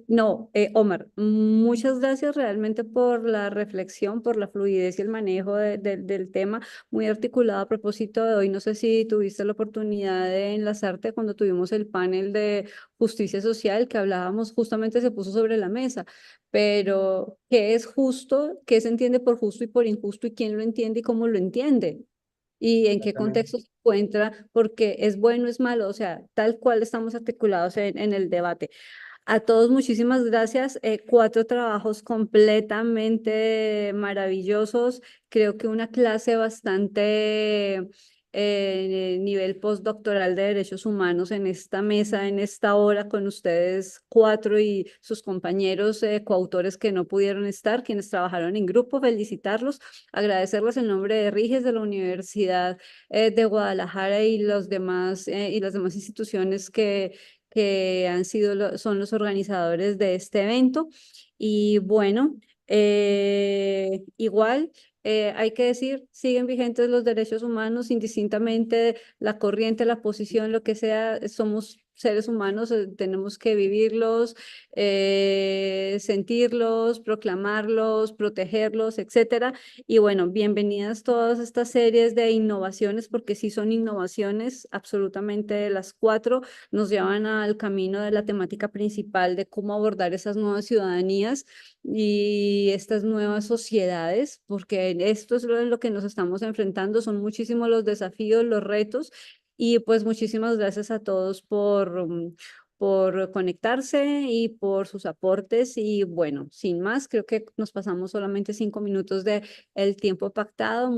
[SPEAKER 1] No, Omar, muchas gracias realmente por la reflexión, por la fluidez y el manejo del tema, muy articulado a propósito de hoy. No sé si tuviste la oportunidad de enlazarte cuando tuvimos el panel de justicia social que hablábamos, justamente se puso sobre la mesa, pero ¿qué es justo? ¿Qué se entiende por justo y por injusto? ¿Y quién lo entiende y cómo lo entiende? Y en qué
[SPEAKER 5] Exactamente.
[SPEAKER 1] contexto se encuentra, porque es bueno, es malo, o sea, tal cual estamos articulados en el debate. A todos, muchísimas gracias. 4 trabajos completamente maravillosos. Creo que una clase bastante nivel postdoctoral de derechos humanos en esta mesa, en esta hora, con ustedes 4 y sus compañeros coautores que no pudieron estar, quienes trabajaron en grupo. Felicitarlos, agradecerles en nombre de Riges, de la Universidad de Guadalajara y los demás y las demás instituciones que han sido son los organizadores de este evento. Y bueno, igual hay que decir, siguen vigentes los derechos humanos, indistintamente la corriente, la posición, lo que sea, somos seres humanos, tenemos que vivirlos, sentirlos, proclamarlos, protegerlos, etcétera. Y bueno, bienvenidas todas estas series de innovaciones, porque sí son innovaciones, absolutamente las 4 nos llevan al camino de la temática principal de cómo abordar esas nuevas ciudadanías y estas nuevas sociedades, porque esto es lo que nos estamos enfrentando, son muchísimos los desafíos, los retos, y pues muchísimas gracias a todos por conectarse y por sus aportes. Y bueno, sin más, creo que nos pasamos solamente 5 minutos de el tiempo pactado.